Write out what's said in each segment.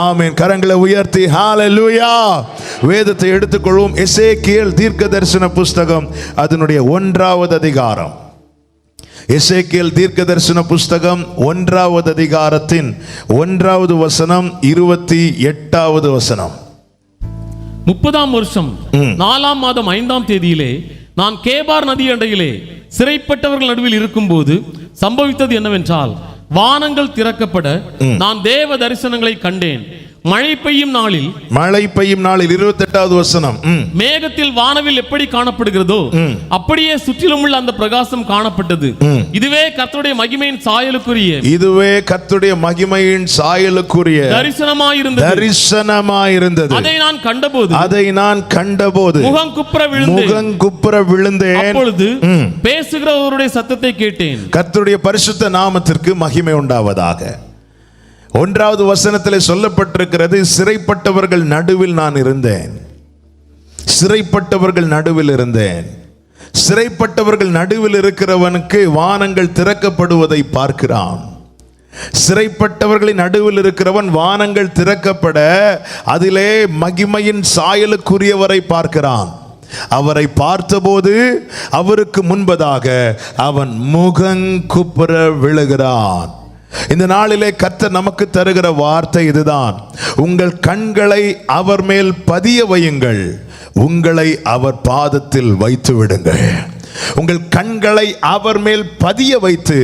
ஆமென். கரங்களை உயர்த்தி ஹalleluya. வேதத்தை எடுத்துக்கொள்வோம். எசேக்கியேல் தீர்க்கதரிசன புஸ்தகம் அதனுடைய 1வது அதிகாரம். எசேக்கியேல் தீர்க்கதரிசன புஸ்தகம் 1வது அதிகாரத்தின் 1வது வசனம் 28வது வசனம். 30ஆம் வருஷம் 4ஆம் மாதம் 5ஆம் தேதியிலே நான் கேபார் நதி அண்டையிலே சிறைப்பட்டவர்கள் நடுவில் இருக்கும்போது சம்பவித்தது என்னவென்றால், வானங்கள் திறக்கப்பட நான் தேவ தரிசனங்களை கண்டேன். மழை பெய்யும் நாளில் 28வது வசனம். மேகத்தில் வானவில் எப்படி காணப்படுகிறதோ அப்படியே சுற்றிலும் உள்ள அந்த பிரகாசம் காணப்பட்டது. இதுவே கர்த்தருடைய மகிமையின் சாயலுக்குரிய தரிசனமாயிருந்தது. அதை நான் கண்டபோது முகம் குப்புற விழுந்தேன். அப்பொழுது பேசுகிறவருடைய சத்தத்தை கேட்டேன். கர்த்தருடைய பரிசுத்த நாமத்திற்கு மகிமை உண்டாவதாக. 1வது வசனத்திலே சொல்லப்பட்டிருக்கிறது, சிறைப்பட்டவர்கள் நடுவில் நான் இருந்தேன். சிறைப்பட்டவர்கள் நடுவில் இருந்தேன். சிறைப்பட்டவர்கள் நடுவில் இருக்கிறவனுக்கு வானங்கள் திறக்கப்படுவதை பார்க்கிறான். சிறைப்பட்டவர்களின் நடுவில் இருக்கிறவன் வானங்கள் திறக்கப்பட அதிலே மகிமையின் சாயலுக்குரியவரை பார்க்கிறான். அவரை பார்த்தபோது அவருக்கு முன்பதாக அவன் முகங்குப்புற விழுகிறான். இந்த நாளிலே கர்த்தர் நமக்கு தருகிற வார்த்தை இதுதான். உங்கள் கண்களை அவர் மேல் பதிய வையுங்கள், உங்களை அவர் பாதத்தில் வைத்து விடுங்கள். உங்கள் கண்களை அவர் மேல் பதிய வைத்து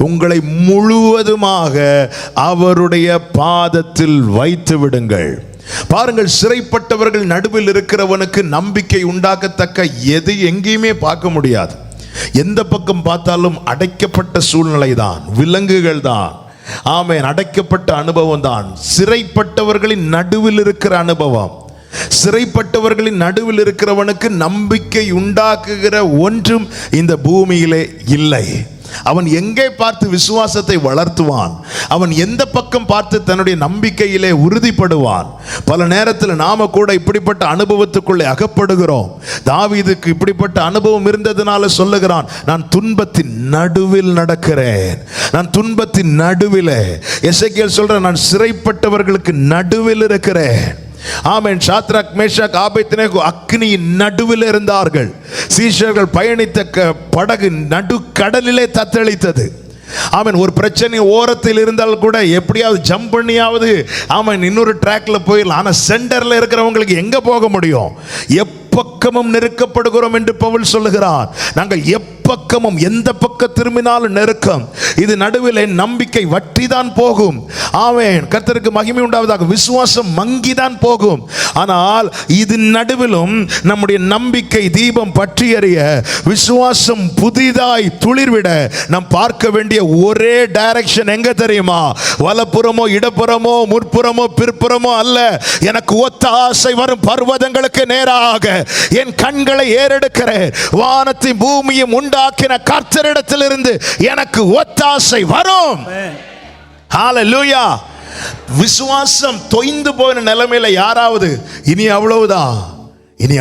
உங்களை முழுவதுமாக அவருடைய பாதத்தில் வைத்து விடுங்கள். பாருங்கள், சிறைப்பட்டவர்கள் நடுவில் இருக்கிறவனுக்கு நம்பிக்கை உண்டாக்கத்தக்க எது எங்கேயுமே பார்க்க முடியாது. எந்த பக்கம் பார்த்தாலும் அடைக்கப்பட்ட சூழ்நிலை தான், விலங்குகள் தான். ஆமென். அடைக்கப்பட்ட அனுபவம் தான். சிறைப்பட்டவர்களின் நடுவில் இருக்கிற அனுபவம். சிறைப்பட்டவர்களின் நடுவில் இருக்கிறவனுக்கு நம்பிக்கை உண்டாக்குகிற ஒன்றும் இந்த பூமியிலே இல்லை. அவன் எங்கே பார்த்து விசுவாசத்தை வளர்த்துவான்? அவன் எந்த பக்கம் பார்த்து தன்னுடைய நம்பிக்கையிலே உறுதிப்படுவான்? பல நேரத்தில் நாம கூட இப்படிப்பட்ட அனுபவத்துக்குள்ளே அகப்படுகிறோம். தாவீதுக்கு இப்படிப்பட்ட அனுபவம் இருந்ததுனால சொல்லுகிறான், நான் துன்பத்தின் நடுவில் நடக்கிறேன். நான் துன்பத்தின் நடுவிலே. எசேக்கியேல் சொல்றான், நான் சிறைப்பட்டவர்களுக்கு நடுவில் இருக்கிறேன். ஆமென். சாத்ராக், மேஷாக், ஆபேத்நேகோ அக்னியின் நடுவில் இருந்தார்கள். சீஷர்கள் பயணித்த படகு நடுக்கடலிலே தத்தளித்தது. ஆமென். ஒரு பிரச்சனை ஓரத்தில் இருந்தால் கூட எப்படியாவது ஜம்ப் பண்ணியாவது ஆமென் இன்னொரு ட்ராக்ல போயிடலாம். ஆனா சென்டர்ல இருக்கிறவங்களுக்கு எங்க போக முடியும்? எப்பக்கமும் நெருக்கப்படுகிறோம் என்று பவுல் சொல்லுகிறார். நாங்கள் எப்பக்கமும் எந்த பக்கம் திரும்பினாலும் நெருக்கம். இது நடுவில் என் நம்பிக்கை வற்றிதான் போகும். ஆமென். கர்த்தருக்கு மகிமை உண்டாவதாக. விசுவாசம் மங்கிதான் போகும். ஆனால் இது நடுவிலும் நம்முடைய நம்பிக்கை தீபம் பற்றி எறிய, விசுவாசம் புதிதாய் துளிர்விட நாம் பார்க்க வேண்டிய ஒரே டைரக்ஷன் எங்க தெரியுமா? வலப்புறமோ இடப்புறமோ முற்புறமோ பிற்புறமோ அல்ல. எனக்கு ஒத்த ஆசை வரும் பர்வதங்களுக்கு நேராக என் கண்களை ஏறெடுக்கிறேன். வானத்தையும் பூமியும் உண்டாக்கின கர்த்தரிடத்திலிருந்து எனக்கு ஒத்தாசை வரும். ஹalleluya. விசுவாசம் தொய்ந்து போன நிலைமையில யாராவது இனி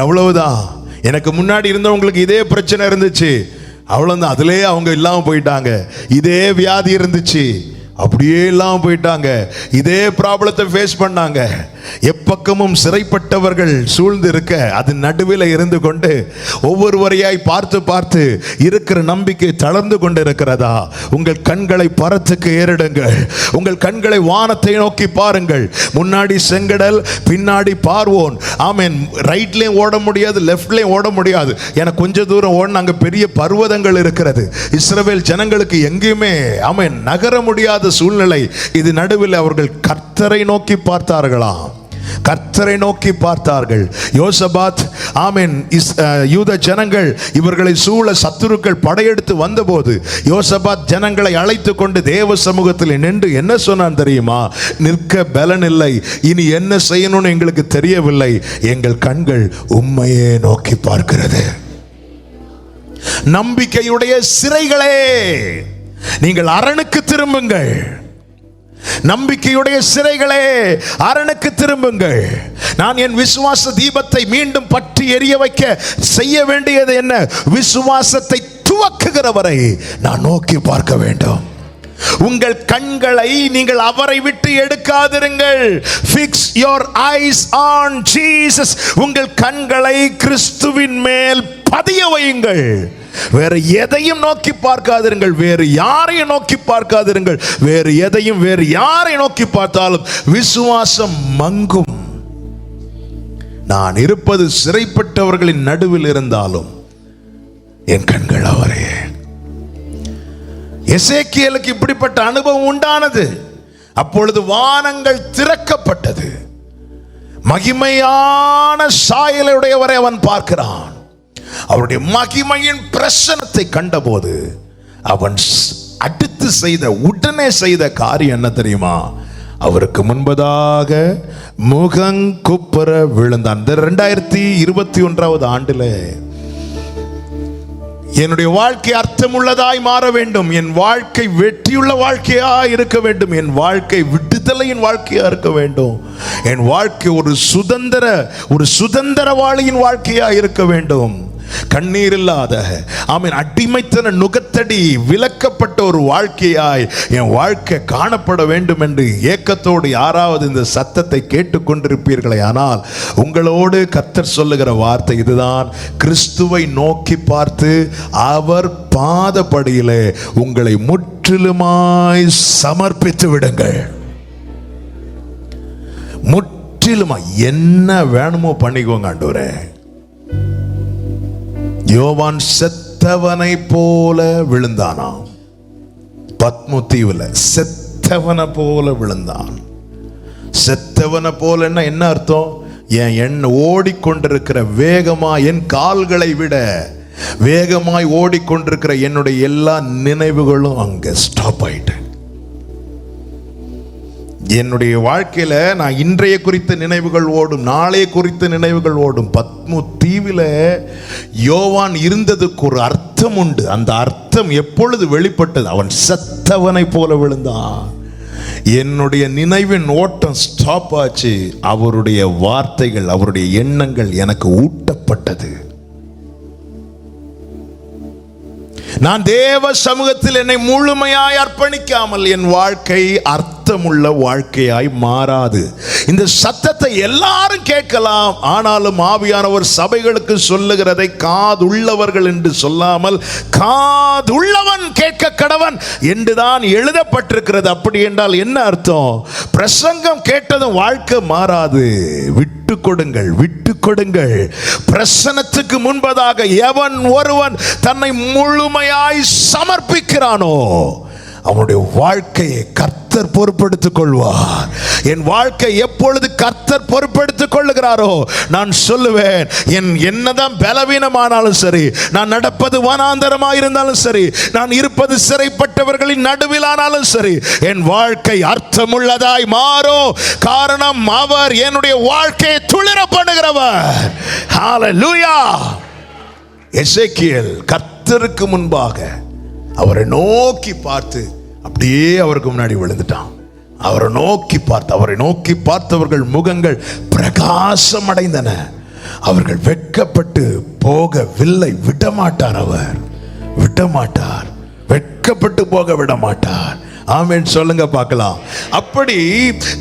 அவ்வளவுதான், எனக்கு முன்னாடி இருந்தவங்களுக்கு இதே பிரச்சனை இருந்துச்சு, அவ்வளவுதான், அதுலயே அவங்க இல்லாம போயிட்டாங்க. இதே வியாதி இருந்துச்சு, அப்படியே இல்லாம போயிட்டாங்க. இதே ப்ராப்ளத்தை ஃபேஸ் பண்ணாங்க. எப்பக்கமும் சிறைப்பட்டவர்கள் சூழ்ந்து இருக்க அது நடுவில் இருந்து கொண்டு ஒவ்வொருவரையாய் பார்த்து பார்த்து இருக்கிற நம்பிக்கை தளர்ந்து கொண்டு இருக்கிறதா? உங்கள் கண்களை பரத்துக்கு ஏறிடுங்கள். உங்கள் கண்களை வானத்தை நோக்கி பாருங்கள். முன்னாடி செங்கடல், பின்னாடி பார்வோன். ஆமென். ரைட்லயும் ஓட முடியாது, லெஃப்ட்லயும் ஓட முடியாது. எனக்கு கொஞ்ச தூரம் ஓட அங்க பெரிய பர்வதங்கள் இருக்கிறது. இஸ்ரவேல் ஜனங்களுக்கு எங்கேயுமே ஆமென் நகர முடியாத சூழ்நிலை. இது நடுவில் அவர்கள் கர்த்தரை நோக்கி பார்த்தார்களாம். கர்த்தரை நோக்கி பார்த்தார்கள். யோசபாத் ஆமென் யூத ஜனங்கள் இவர்களை சூழ சத்துருக்கள் படையெடுத்து வந்தபோது யோசபாத் ஜனங்களை அழைத்து கொண்டு தேவ சமூகத்தில் நின்று என்ன சொன்னான் தெரியுமா? நிற்க பலன் இல்லை, இனி என்ன செய்யணும்னு எங்களுக்கு தெரியவில்லை, எங்கள் கண்கள் உம்மையே நோக்கி பார்க்கிறது. நம்பிக்கையுடைய சிறைகளே, நீங்கள் அரணுக்கு திரும்புங்கள். நம்பிக்கையுடைய சிறைகளே, அரணுக்கு திரும்புங்கள். நான் என் விசுவாச தீபத்தை மீண்டும் பற்றி எரிய வைக்க செய்ய வேண்டியது என்ன? விசுவாசத்தை துவக்குகிறவரை நான் நோக்கி பார்க்க வேண்டும். உங்கள் கண்களை நீங்கள் அவரை விட்டு எடுக்காதிருங்கள். Fix your eyes on Jesus. உங்கள் கண்களை கிறிஸ்துவின் மேல் பதிய வையுங்கள். வேறு எதையும் நோக்கி பார்க்காதிருங்கள், வேறு யாரையும் நோக்கி பார்க்காதிருங்கள். வேறு எதையும் வேறு யாரை நோக்கி பார்த்தாலும் விசுவாசம் மங்கும். நான் இருப்பது சிறைப்பட்டவர்களின் நடுவில் இருந்தாலும் என் கண்கள் அவரே. எசேக்கியேலுக்கு இப்படிப்பட்ட அனுபவம் உண்டானது. அப்பொழுது வானங்கள் திறக்கப்பட்டது. மகிமையான சாயலுடையவரை அவன் பார்க்கிறான். அவருடைய மகிமையின் பிரசன்னத்தை கண்டபோது அவன் அடுத்து உடனே செய்த காரியம் என்ன தெரியுமா? அவருக்கு முன்பதாக முகங்குப்புற விழுந்தான். 2021 ஆண்டுல என்னுடைய வாழ்க்கை அர்த்தமுள்ளதாய் மாற வேண்டும். என் வாழ்க்கை வெற்றியுள்ள வாழ்க்கையா இருக்க வேண்டும். என் வாழ்க்கை விடுதலையின் வாழ்க்கையா இருக்க வேண்டும். என் வாழ்க்கை ஒரு சுதந்திரவாளியின் வாழ்க்கையா இருக்க வேண்டும். கண்ணீர் இல்லாத அடிமைத்தன நுகத்தடி விலக்கப்பட்ட ஒரு வாழ்க்கையாய் என் வாழ்க்கை காணப்பட வேண்டும் என்று ஏக்கத்தோடு யாராவது இந்த சத்தத்தை கேட்டுக்கொண்டிருப்பீர்களே, ஆனால் உங்களோடு கர்த்தர் சொல்லுகிற வார்த்தை இதுதான். கிறிஸ்துவை நோக்கி பார்த்து அவர் பாதப்படியிலே உங்களை முற்றிலுமாய் சமர்ப்பித்து விடுங்கள். முற்றிலுமாய் என்ன வேணுமோ பண்ணிக்கோங்க ஆண்டவரே. யோவான் செத்தவனை போல விழுந்தானாம். பத்மு தீவுல செத்தவனை போல விழுந்தான். செத்தவனை போல என்ன அர்த்தம்? என் ஓடிக்கொண்டிருக்கிற என் கால்களை விட வேகமாய் ஓடிக்கொண்டிருக்கிற என்னுடைய எல்லா நினைவுகளும் அங்க ஸ்டாப் ஆயிட்டேன். என்னுடைய வாழ்க்கையில நான் இன்றைய குறித்த நினைவுகள் ஓடும், நாளைய குறித்த நினைவுகள் ஓடும். பத்மு தீவில யோவான் இருந்ததுக்கு ஒரு அர்த்தம் உண்டு. அந்த அர்த்தம் எப்பொழுது வெளிப்பட்டது? அவன் செத்தவனை போல விழுந்தான். என்னுடைய நினைவின் ஓட்டம் ஸ்டாப் ஆச்சு. அவருடைய வார்த்தைகள், அவருடைய எண்ணங்கள் எனக்கு ஊட்டப்பட்டது. நான் தேவ சமூகத்தில் என்னை முழுமையாய் அர்ப்பணிக்காமல் என் வாழ்க்கை அர்த்தமுள்ள வாழ்க்கையாய் மாறாது. இந்த சத்தத்தை எல்லாரும் கேட்கலாம், ஆனாலும் ஆவியானவர் சபைகளுக்கு சொல்லுகிறதை காதுள்ளவர்கள் என்று சொல்லாமல் காதுள்ளவன் கேட்க கடவன் என்றுதான் எழுதப்பட்டிருக்கிறது. அப்படி என்றால் என்ன அர்த்தம்? பிரசங்கம் கேட்டதும் வாழ்க்கை மாறாது. விட்டு கொடுங்கள், விட்டு கொடுங்கள். பிரசனத்துக்கு முன்பதாக எவன் ஒருவன் தன்னை முழுமையாய் சமர்ப்பிக்கிறானோ அவனுடைய வாழ்க்கையை கர்த்தர் பொறுப்பெடுத்துக் கொள்வார். என் வாழ்க்கை எப்பொழுது கர்த்தர் பொறுப்பெடுத்துக் கொள்ளுகிறாரோ நான் சொல்லுவேன், என் என்னதான் பலவீனமானாலும் சரி, நான் நடப்பது வனாந்தரமாயிருந்தாலும் சரி, நான் இருப்பது சிறைப்பட்டவர்களின் நடுவிலானாலும் சரி, என் வாழ்க்கை அர்த்தமுள்ளதாய் மாறும். காரணம், அவர் என்னுடைய வாழ்க்கையை துளிர பண்ணுகிறவர். ஹல்லேலூயா. எசேக்கியேல் கர்த்தருக்கு முன்பாக அவரை நோக்கி பார்த்து அப்படியே அவருக்கு முன்னாடி விழுந்துட்டான். அவரை நோக்கி பார்த்தவர்கள் முகங்கள் பிரகாசம் அடைந்தன. அவர்கள் வெட்கப்பட்டு போகவில்லை. விடமாட்டார், அவர் விடமாட்டார், வெட்கப்பட்டு போக விடமாட்டார். ஆமென் சொல்லுங்க பார்க்கலாம். அப்படி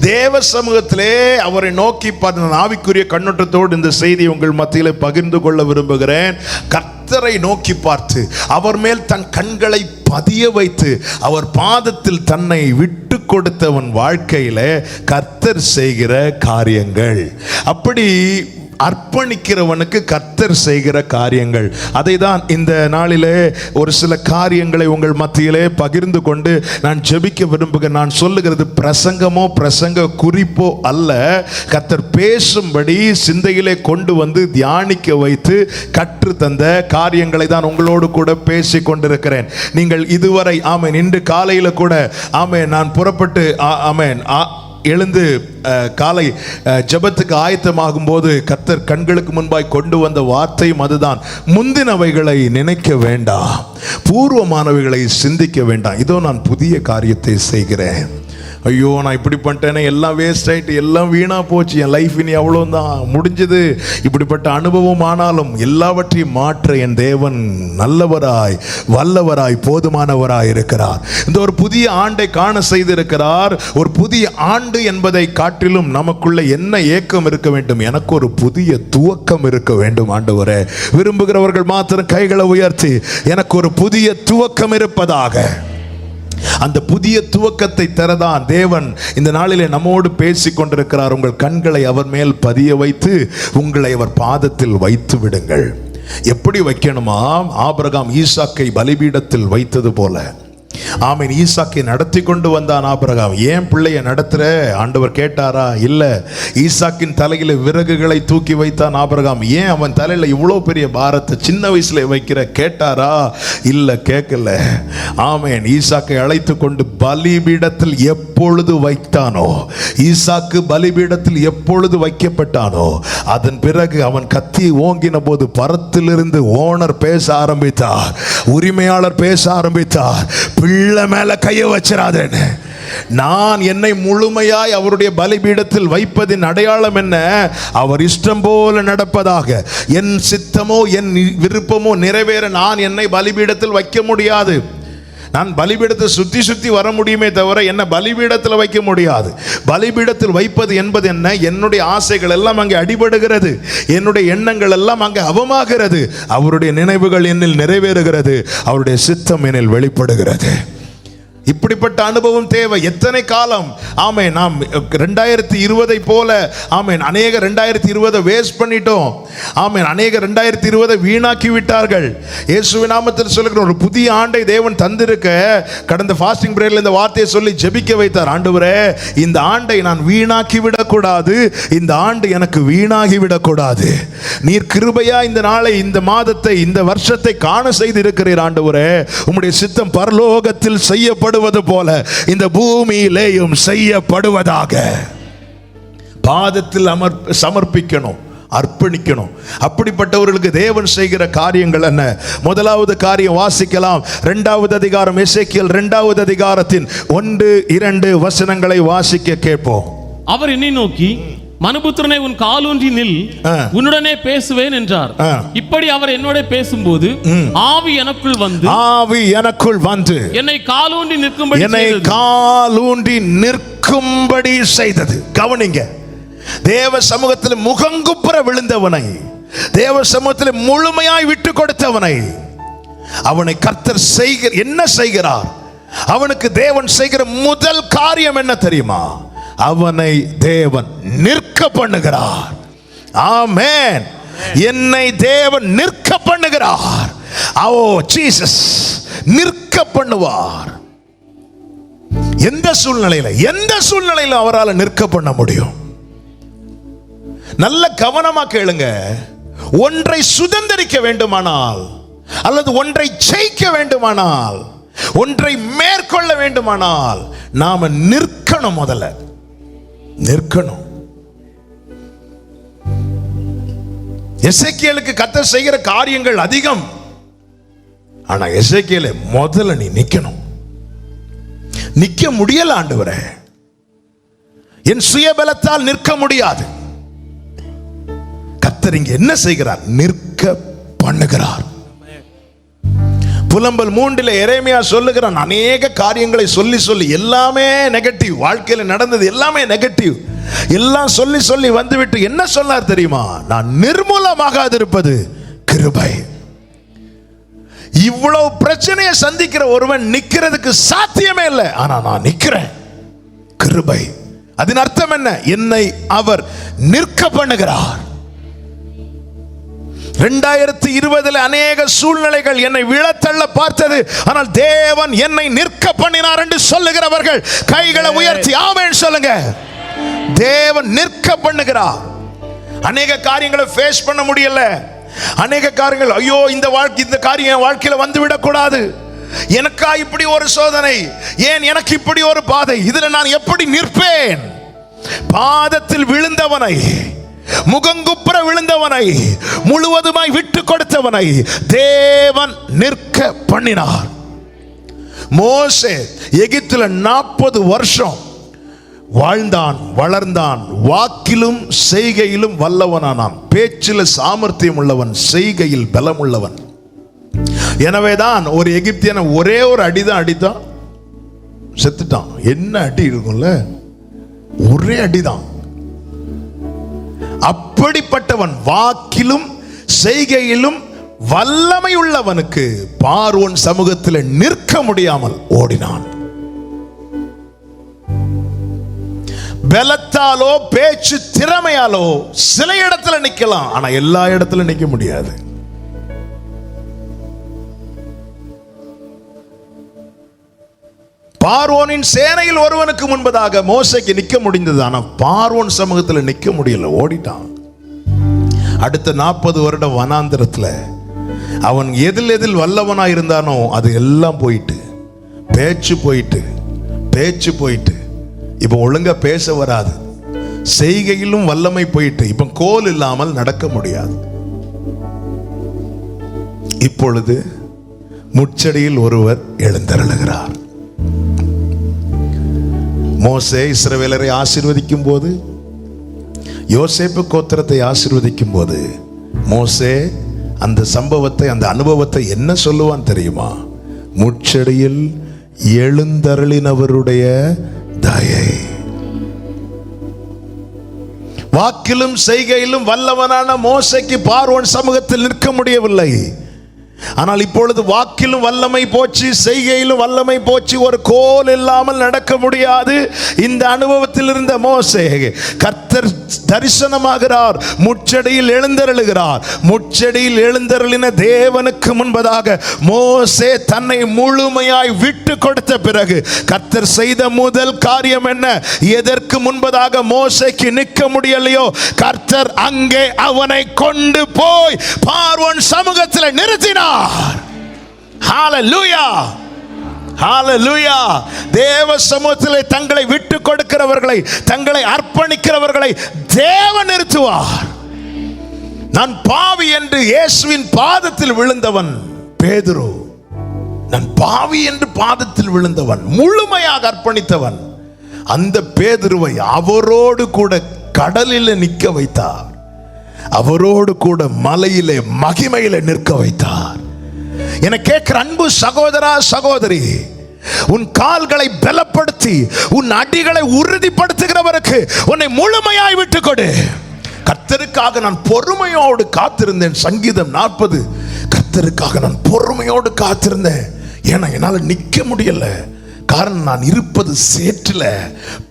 தேவ சமூகத்திலே அவரை நோக்கி பார்த்த ஆவிக்குரிய கண்ணோட்டத்தோடு இந்த செய்தியை உங்கள் மத்தியிலே பகிர்ந்து கொள்ள விரும்புகிறேன். கர்த்தரை நோக்கி பார்த்து அவர் மேல் தன் கண்களை பதிய வைத்து அவர் பாதத்தில் தன்னை விட்டு கொடுத்தவன் வாழ்க்கையில கர்த்தர் செய்கிற காரியங்கள், அப்படி அர்ப்பணிக்கிறவனுக்கு கர்த்தர் செய்கிற காரியங்கள், அதை தான் இந்த நாளிலே ஒரு சில காரியங்களை உங்கள் மத்தியிலே பகிர்ந்து கொண்டு நான் ஜெபிக்க விரும்புகிறேன். நான் சொல்லுகிறது பிரசங்கமோ பிரசங்க குறிப்போ அல்ல. கர்த்தர் பேசும்படி சிந்தையிலே கொண்டு வந்து தியானிக்க வைத்து கற்று தந்த காரியங்களை தான் உங்களோடு கூட பேசி கொண்டிருக்கிறேன். நீங்கள் இதுவரை ஆமென், இன்று காலையில கூட ஆமென், நான் புறப்பட்டு ஆமென் எழுந்து காலை ஜெபத்துக்கு ஆயத்தமாகும் போது கர்த்தர் கண்களுக்கு முன்பாய் கொண்டு வந்த வார்த்தையும் அதுதான். முந்தினவைகளை நினைக்க வேண்டாம், பூர்வமானவைகளை சிந்திக்க வேண்டாம், இதோ நான் புதிய காரியத்தை செய்கிறேன். ஐயோ நான் இப்படி பண்ணிட்டேனே, எல்லாம் வேஸ்ட் ஆயிட்டு, எல்லாம் வீணா போச்சு, என் லைஃப் இனி அவ்வளோதான் முடிஞ்சது. இப்படிப்பட்ட அனுபவம் ஆனாலும் எல்லாவற்றையும் மாற்ற என் தேவன் நல்லவராய் வல்லவராய் போதுமானவராய் இருக்கிறார். இந்த ஒரு புதிய ஆண்டை காண செய்திருக்கிறார். ஒரு புதிய ஆண்டு என்பதை காட்டிலும் நமக்குள்ள என்ன ஏக்கம் இருக்க வேண்டும்? எனக்கு ஒரு புதிய துவக்கம் இருக்க வேண்டும் ஆண்டவரே. விரும்புகிறவர்கள் மாத்திரம் கைகளை உயர்த்தி, எனக்கு ஒரு புதிய துவக்கம் இருப்பதாக. அந்த புதிய துவக்கத்தை தரதான் தேவன் இந்த நாளிலே நம்மோடு பேசிக் கொண்டிருக்கிறார். உங்கள் கண்களை அவர் மேல் பதிய வைத்து உங்களை அவர் பாதத்தில் வைத்து விடுங்கள். எப்படி வைக்கணுமா? ஆபிரகாம் ஈசாக்கை பலிபீடத்தில் வைத்தது போல. ஆமீன். ஈசாக்கை நடத்தி கொண்டு வந்தான் ஆபிரகாம். ஏன் பிள்ளைய நடத்துற? ஆண்டவர் கேட்டாரா? இல்ல. ஈசாக்கின் தலையில விறகுகளை தூக்கி வைத்தான் ஆபிரகாம். ஏன் அவன் தலையில இவ்வளோ பெரிய பாரத்தை சின்ன வயசுல வைக்கிற? கேட்டாரா? இல்ல, கேட்கல. ஆமீன். ஈசாக்கை அழைத்து கொண்டு பலிபீடத்தில் எப்பொழுது வைத்தானோ, ஈசாக்கு பலிபீடத்தில் எப்பொழுது வைக்கப்பட்டானோ, அதன் பிறகு அவன் கத்தி ஓங்கின போது பரத்திலிருந்து ஓனர் பேச ஆரம்பித்தார், உரிமையாளர் பேச ஆரம்பித்தார். பிள்ளை மேல கைய வச்சிராதேன்னு. நான் என்னை முழுமையாய் அவருடைய பலிபீடத்தில் வைப்பதின் அடையாளம் என்ன? அவர் இஷ்டம் போல நடப்பதாக. என் சித்தமோ என் விருப்பமோ நிறைவேற நான் என்னை பலிபீடத்தில் வைக்க முடியாது. நான் பலிபீடத்தை சுத்தி சுத்தி வர முடியுமே தவிர என்ன பலிபீடத்தில் வைக்க முடியாது. பலிபீடத்தில் வைப்பது என்பது என்ன? என்னுடைய ஆசைகள் எல்லாம் அங்கே அடிபடுகிறது, என்னுடைய எண்ணங்கள் எல்லாம் அங்கே அவமாகிறது. அவருடைய நினைவுகள் என்னில் நிறைவேறுகிறது, அவருடைய சித்தம் என்னில் வெளிப்படுகிறது. இப்படிப்பட்ட அனுபவம் தேவை. எத்தனை காலம் ஆமே நாம் 2020 போல ஆமேன் அநேக 2020 வேஸ்ட் பண்ணிட்டோம். ஆமேன் அநேக 2020 வீணாக்கி விட்டார்கள். இயேசுவின் நாமத்தில் சொல்லுகிற ஒரு புதிய ஆண்டை தேவன் தந்திருக்க கடந்த ஃபாஸ்டிங் பிரேயர்ல இந்த வார்த்தையை சொல்லி ஜெபிக்க வைத்தார். ஆண்டவரே, இந்த ஆண்டை நான் வீணாக்கி விடக்கூடாது, இந்த ஆண்டு எனக்கு வீணாகி விடக்கூடாது. நீர் கிருபையா இந்த நாளை, இந்த மாதத்தை, இந்த வருஷத்தை காண செய்து இருக்கிறீர். ஆண்டவரே, உம்முடைய சித்தம் பரலோகத்தில் செய்யப்படும் போல இந்த பூமியிலேயும் செய்யப்படுவதாக. பாதத்தில் சமர்ப்பிக்கணும், அர்ப்பணிக்கணும். அப்படிப்பட்டவர்களுக்கு தேவன் செய்கிற காரியங்கள் என்ன? முதலாவது காரியம் வாசிக்கலாம். 2வது அதிகாரம், எசேக்கியேல் 2வது அதிகாரத்தின் 1-2 வசனங்களை வாசிக்க கேட்போம். அவர் என்னை நோக்கி, மனுபுத்திரனே, உன் காலூன்றி நில், உன்னுடனே பேசுவேன் என்றார். இப்படி அவர் என்னோட பேசும்போது ஆவி எனக்குள் வந்து என்னை காலூன்றி நிற்கும்படி செய்தது. கவனிங்க, தேவ சமூகத்தில் முகங்குப்புற விழுந்தவனை, தேவ சமூகத்தில் முழுமையாய் விட்டு கொடுத்தவனை, அவனை கர்த்தர் என்ன செய்கிறார்? அவனுக்கு தேவன் செய்கிற முதல் காரியம் என்ன தெரியுமா? அவனை தேவன் நிற்க பண்ணுகிறார். ஆமென். என்னை தேவன் நிற்க பண்ணுகிறார். ஓ ஜீசஸ் நிற்க பண்ணுவார். எந்த சூழ்நிலையில அவரால் நிற்க பண்ண முடியும்? நல்ல கவனமா கேளுங்க. ஒன்றை சுதந்திரிக்க வேண்டுமானால், அல்லது ஒன்றை ஜெயிக்க வேண்டுமானால், ஒன்றை மேற்கொள்ள வேண்டுமானால் நாம நிற்கணும். முதல்ல நிற்கணும். எசேக்கியேலுக்கு கர்த்தர் செய்கிற காரியங்கள் அதிகம். ஆனா எசேக்கியேலே, முதல்ல நீ நிக்கணும். நிக்க முடியல ஆண்டவரே, என் சுயபலத்தால் நிற்க முடியாது. கர்த்தர் இங்க என்ன செய்கிறார்? நிற்க பண்ணுகிறார். புலம்பல் 3 எரேமியா சொல்லுகிறான், அநேக காரியங்களை சொல்லி சொல்லி எல்லாமே நெகட்டிவ், வாழ்க்கையில் நடந்தது எல்லாமே நெகட்டிவ், எல்லாம் சொல்லி சொல்லி வந்துவிட்டு என்ன சொன்னார் தெரியுமா? நான் நிர்மூலமாகாது இருப்பது கிருபை. இவ்வளவு பிரச்சனையை சந்திக்கிற ஒருவன் நிக்கிறதுக்கு சாத்தியமே இல்லை, ஆனா நான் நிக்கிறேன். கிருபை. அதன் அர்த்தம் என்ன? என்னை அவர் நிற்க பண்ணுகிறார். 2020 அநேக சூழ்நிலைகள் என்னை விழத்தள்ள பார்த்தது, ஆனால் தேவன் என்னை நிற்க பண்ணினார் என்று சொல்லுகிறவர்கள் கைகளை உயர்த்தி ஆமென் சொல்லுங்க. தேவன் நிற்க பண்ணுகிறார். அநேக காரியங்களை ஃபேஸ் பண்ண முடியல, அநேக காரியங்கள், ஐயோ இந்த காரியம் வாழ்க்கையில வந்து விடக்கூடாது, எனக்கா இப்படி ஒரு சோதனை, ஏன் எனக்கு இப்படி ஒரு பாதை, இதுல நான் எப்படி நிற்பேன்? பாதத்தில் விழுந்தவனை, முகங்குப்புற விழுந்தவனை, முழுவதுமாய் விட்டு கொடுத்தவனை தேவன் நிற்க பண்ணினார். மோசே எகிப்தில் 40 வருஷம் வாழ்ந்தான், வளர்ந்தான், வாக்கிலும் செய்கையிலும் வல்லவனானான். பேச்சில் சாமர்த்தியம் உள்ளவன், செய்கையில் பலம் உள்ளவன். எனவேதான் ஒரு எகிப்தியனை ஒரே ஒரு அடிதான் அடித்தான், செத்துட்டான். என்ன அடி இருக்கும்ல, ஒரே அடிதான். அப்படிப்பட்டவன் வாக்கிலும் செய்கையிலும் வல்லமை உள்ளவனுக்கு பார்வோன் சமூகத்தில் நிற்க முடியாமல் ஓடினான். பலத்தாலோ பேச்சு திறமையாலோ சில இடத்துல நிக்கலாம், ஆனா எல்லா இடத்துல நிக்க முடியாது. பார்வோனின் சேனையில் ஒருவனுக்கு முன்பதாக மோசேக்கு நிக்க முடிந்தது, ஆனா பார்வோன் சமூகத்தில் நிக்க முடியல, ஓடிட்டான். அடுத்த 40 வருடம் வனாந்திரத்துல அவன் எதில் வல்லவனா இருந்தானோ அது எல்லாம் போயிட்டு, பேச்சு போயிட்டு, பேச்சு போயிட்டு, இப்ப ஒழுங்கா பேச வராது, செய்கையிலும் வல்லமை போயிட்டு, இப்ப கோல் இல்லாமல் நடக்க முடியாது. இப்பொழுது முச்சடியில் ஒருவர் எழுந்தருளுகிறார். மோசே இஸ்ரவேலரை ஆசீர்வதிக்கும் போது, யோசேப்பு கோத்திரத்தை ஆசீர்வதிக்கும் போது, மோசே அந்த சம்பவத்தை, அந்த அனுபவத்தை என்ன சொல்லுவான் தெரியுமா? முச்சடியில் எழுந்தருளினவருடைய தயை. வாக்கிலும் செய்கையிலும் வல்லவனான மோசேக்கு பார்வோன் சமூகத்தில் நிற்க முடியவில்லை. ஆனால் இப்பொழுது வாக்கிலும் வல்லமை போச்சு, செய்கையிலும் வல்லமை போச்சு, ஒரு கோல் இல்லாமல் நடக்க முடியாது. இந்த அனுபவத்தில் இருந்த மோசே, கர்த்தர் தரிசனமாகிறார், முச்சடியில் எழுந்தருளுகிறார். முச்சடியில் எழுந்தருளின தேவனுக்கு முன்பதாக மோசே தன்னை முழுமையாய் விட்டு கொடுத்த பிறகு கர்த்தர் செய்த முதல் காரியம் என்ன? எதற்கு முன்பதாக மோசேக்கு நிற்க முடியலையோ கர்த்தர் அங்கே அவனை கொண்டு போய் பார்வோன் சமூகத்தில் நிறுத்தினார். ஹalleluya, ஹalleluya. தேவ சமூகத்திலே தங்களை விட்டு கொடுக்கிறவர்களை, தங்களை அர்ப்பணிக்கிறவர்களை தேவன் நிறுத்துவார். நான் பாவி என்று இயேசுவின் பாதத்தில் விழுந்தவன் பேதுரு. நான் பாவி என்று பாதத்தில் விழுந்தவன், முழுமையாக அர்ப்பணித்தவன். அந்த பேதுருவை அவரோடு கூட கடலில் நிற்க வைத்தார், அவரோடு கூட மலையிலே மகிமையிலே நிற்க வைத்தார். என கேட்கிற அன்பு சகோதரா, சகோதரி, உன் கால்களை பலப்படுத்தி உன் அடிகளை உறுதிப்படுத்துகிறவருக்கு உன்னை முழுமையாய் விட்டுக் கொடு. கர்த்தருக்காக நான் பொறுமையோடு காத்திருந்தேன். சங்கீதம் 40. கர்த்தருக்காக நான் பொறுமையோடு காத்திருந்தேன். ஏன்னா என்னால் நிற்க முடியல. காரணம், நான் இருப்பது சேற்றில,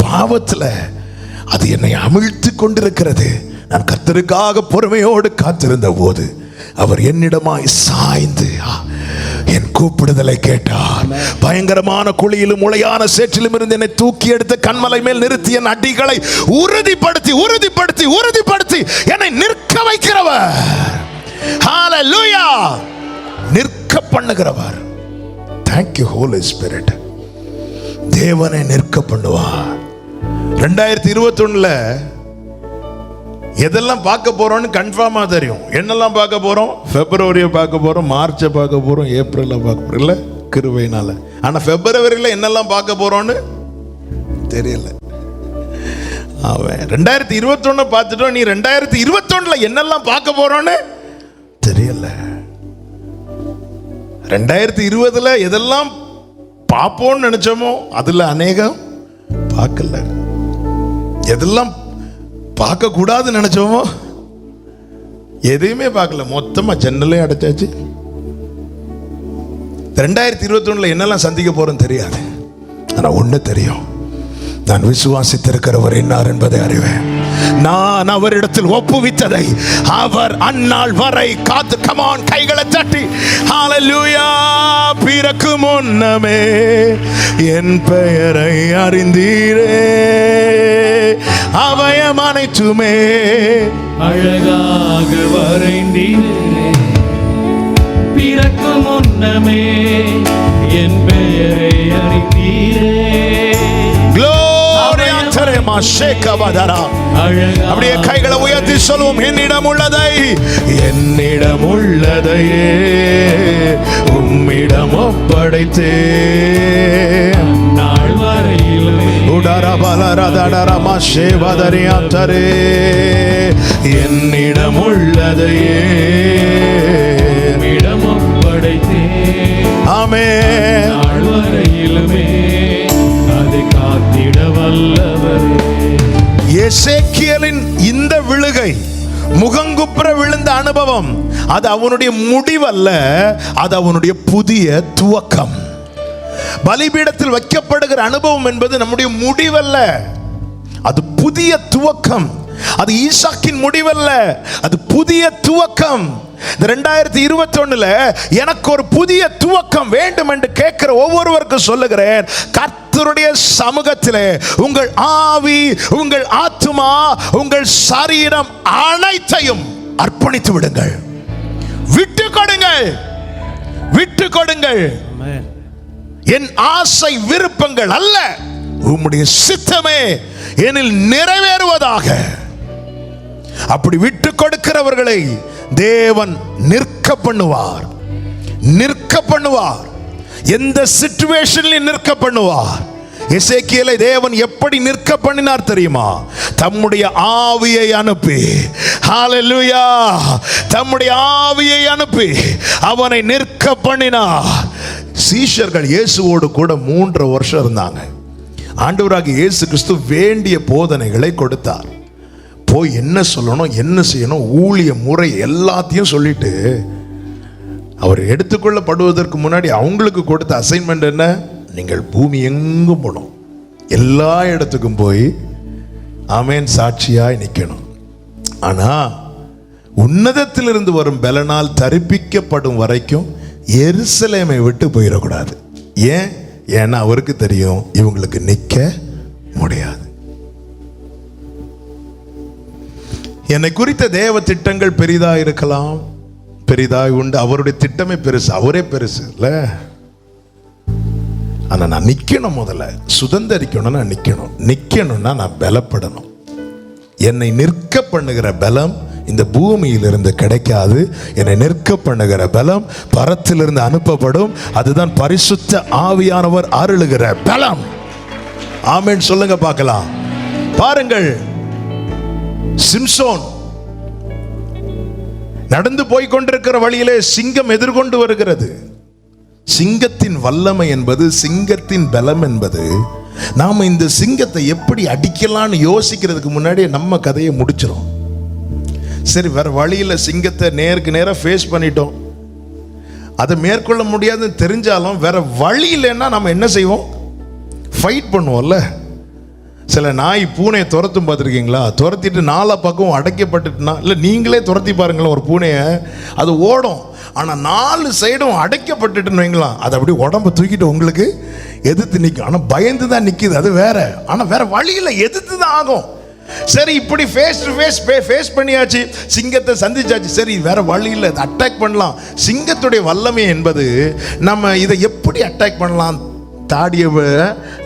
பாவத்தில். அது என்னை அமிழ்த்து கொண்டிருக்கிறது. நான் கர்த்தருக்காக பொறுமையோடு காத்திருந்த போது அவர் என்னிடமாய் சாய்ந்து என் கூப்பிடுதலை கேட்டார். பயங்கரமான குழியிலும் உளையான சேற்றிலும் இருந்து என்னை தூக்கி எடுத்து கண்மலை மேல் நிறுத்தி என் அடிகளை உறுதிப்படுத்தி உறுதிப்படுத்தி உறுதிப்படுத்தி என்னை நிற்க வைக்கிறவர். ஹalleluya, நிற்க பண்ணுகிறவர். Thank you Holy Spirit. தேவனை நிற்க பண்ணுவார். 2021ல எதெல்லாம் பார்க்க போறோம்னு கன்ஃபார்மா தெரியும். என்னெல்லாம் பார்க்க போறோம்? பிப்ரவரியை பார்க்க போறோம், மார்ச்சை பார்க்க போறோம், ஏப்ரலை பார்க்க போறோம், இல்ல கிருபையினால. ஆனா பிப்ரவரியில என்னெல்லாம் பார்க்க போறோம்னு தெரியல. அவன் 2021 பார்த்துட்டோம், நீ 2021ல என்னெல்லாம் பார்க்க போறோம்னு தெரியல. 2020ல எதெல்லாம் பார்ப்போம்னு நினைச்சோமோ அதுல அநேகம் பார்க்கல. எதெல்லாம் பார்க்க கூடாதுன்னு நினைச்சோமோ எதையுமே பார்க்கல. மொத்தமா ஜன்னலே அடைச்சாச்சு. 2021ல என்னெல்லாம் சந்திக்க போறோம் தெரியாது. ஆனா ஒண்ணு தெரியும், நான் விசுவாசித்திருக்கிறவர் என்னார் என்பதை அறிவேன். நான் அவரிடத்தில் ஒப்புவித்ததை அவர் அந்நாள் வரை காத்து. கமான், கைகளை தட்டி ஹalleluya. பிறக்கு முன்னமே என் பெயரை அறிந்தீரே, அவயம் அனைத்துமே அழகாக வரைந்தீரே. பிறக்கு முன்னமே என் பெயரை அறிந்தீரே. அப்படியே கைகளை உயர்த்தி சொல்லுவோம், என்னிடம் உள்ளதை, என்னிடம் உள்ளதையே உம்மிடம் ஒப்படைத்தே, நாள் வரையிலுமே என்னிடம் உள்ளதையே ஆமென். வரையிலுமே அதை காத்திட வல்லவரே. எசேக்கியேலின் இந்த விழுகை, முகங்குப்புற விழுந்த அனுபவம், அது அவனுடைய முடிவல்ல, அது அவனுடைய புதிய துவக்கம். பலிபீடத்தில் வைக்கப்படுகிற அனுபவம் என்பது நம்முடைய முடிவல்ல, அது புதிய துவக்கம். அது ஈசாக்கின் முடிவல்ல, அது புதிய துவக்கம். இந்த 2021 எனக்கு ஒரு புதிய துவக்கம் வேண்டும் என்று கேட்கிற ஒவ்வொருவருக்கும் சொல்லுகிறேன், கர்த்தருடைய சமூகத்திலே உங்கள் ஆவி, உங்கள் ஆத்துமா, உங்கள் சரீரம் அனைத்தையும் அர்ப்பணித்து விடுங்கள். விட்டு கொடுங்கள், விட்டு கொடுங்கள். என் ஆசை விருப்பங்கள் அல்ல, உம்முடைய சித்தமே என்னில் நிறைவேறுவதாக. அப்படி விட்டு கொடுக்கிறவர்களை தேவன் நிற்க பண்ணுவார், நிற்க பண்ணுவார். எந்த சிச்சுவேஷனில் நிற்க பண்ணுவார். எசேக்கியேலை தேவன் எப்படி நிற்க பண்ணினார் தெரியுமா? தம்முடைய ஆவியை அனுப்பி, ஹalleluya, தம்முடைய ஆவியை அனுப்பி அவனை நிற்க பண்ணினார். சீஷர்கள் இயேசுவோடு கூட 3 வருஷம் இருந்தாங்க. ஆண்டவராகிய இயேசு கிறிஸ்து வேண்டிய போதனைகளை கொடுத்தார். போய் என்ன சொல்லணும், என்ன செய்யணும், ஊழிய முறை எல்லாத்தையும் சொல்லிட்டு அவர் எடுத்துக்கொள்ளப்படுவதற்கு முன்னாடி அவங்களுக்கு கொடுத்த அசைன்மெண்ட் என்ன? நீங்கள் பூமி எங்கும் போகணும், எல்லா இடத்துக்கும் போய் ஆமென் சாட்சியாய் நிற்கணும். ஆனா உன்னதத்திலிருந்து வரும் பலனால் தரிப்பிக்கப்படும் வரைக்கும் எருசலேமை விட்டு போயிடக்கூடாது. ஏன்? ஏன்னா அவருக்கு தெரியும் இவங்களுக்கு நிற்க முடியாது. என்னை குறித்த தேவ திட்டங்கள் பெரிதா இருக்கலாம், பெரிதாய் உண்டு. அவருடைய திட்டமே பெருசு, அவரே பெருசு இல்ல. ஆனா நான் நிக்கணும், முதல்ல சுதந்திரிக்கணும், நான் நிக்கணும்னா நான் பலப்படணும். என்னை நிற்க பண்ணுகிற பலம் இந்த பூமியிலிருந்து கிடைக்காது. என்னை நிற்க பண்ணுகிற பலம் பரத்திலிருந்து அனுப்பப்படும். அதுதான் பரிசுத்த ஆவியானவர் அருளுகிற பலம். ஆமென் சொல்லுங்க பார்க்கலாம். பாருங்கள், சிம்சோன் நடந்து போய் கொண்டிருக்கிற வழியிலே சிங்கம் எதிர்கொண்டு வருகிறது. சிங்கத்தின் வல்லமை என்பது, சிங்கத்தின் பலம் என்பது, நாம இந்த சிங்கத்தை எப்படி அடிக்கலாம்னு யோசிக்கிறதுக்கு முன்னாடி நம்ம கதையை முடிச்சிடும். சரி, வேற வழியில் சிங்கத்தை நேருக்கு நேராக ஃபேஸ் பண்ணிட்டோம், அதை மேற்கொள்ள முடியாதுன்னு தெரிஞ்சாலும் வேற வழி இல்லைன்னா நம்ம என்ன செய்வோம்? ஃபைட் பண்ணுவோம்ல. சில நாய் பூனையை துரத்தும் பார்த்துருக்கீங்களா? துரத்திட்டு 4 பக்கம் அடைக்கப்பட்டுட்டுனா, இல்லை நீங்களே துரத்தி பாருங்களேன் ஒரு பூனையை, அது ஓடும். ஆனால் 4 சைடும் அடைக்கப்பட்டுட்டுன்னு வைங்களாம், அது அப்படி உடம்பை தூக்கிட்டு உங்களுக்கு எதிர்த்து நிற்கும். ஆனால் பயந்து தான் நிற்கிது, அது வேற. ஆனால் வேற வழியில் எதிர்த்து தான் ஆகும். சரி, இப்படி ஃபேஸ் டு ஃபேஸ் பண்ணியாச்சு, சிங்கத்தை சந்திச்சாச்சு. சரி, வேற வழியில் அட்டாக் பண்ணலாம். சிங்கத்துடைய வல்லமை என்பது நம்ம இதை எப்படி அட்டாக் பண்ணலாம்?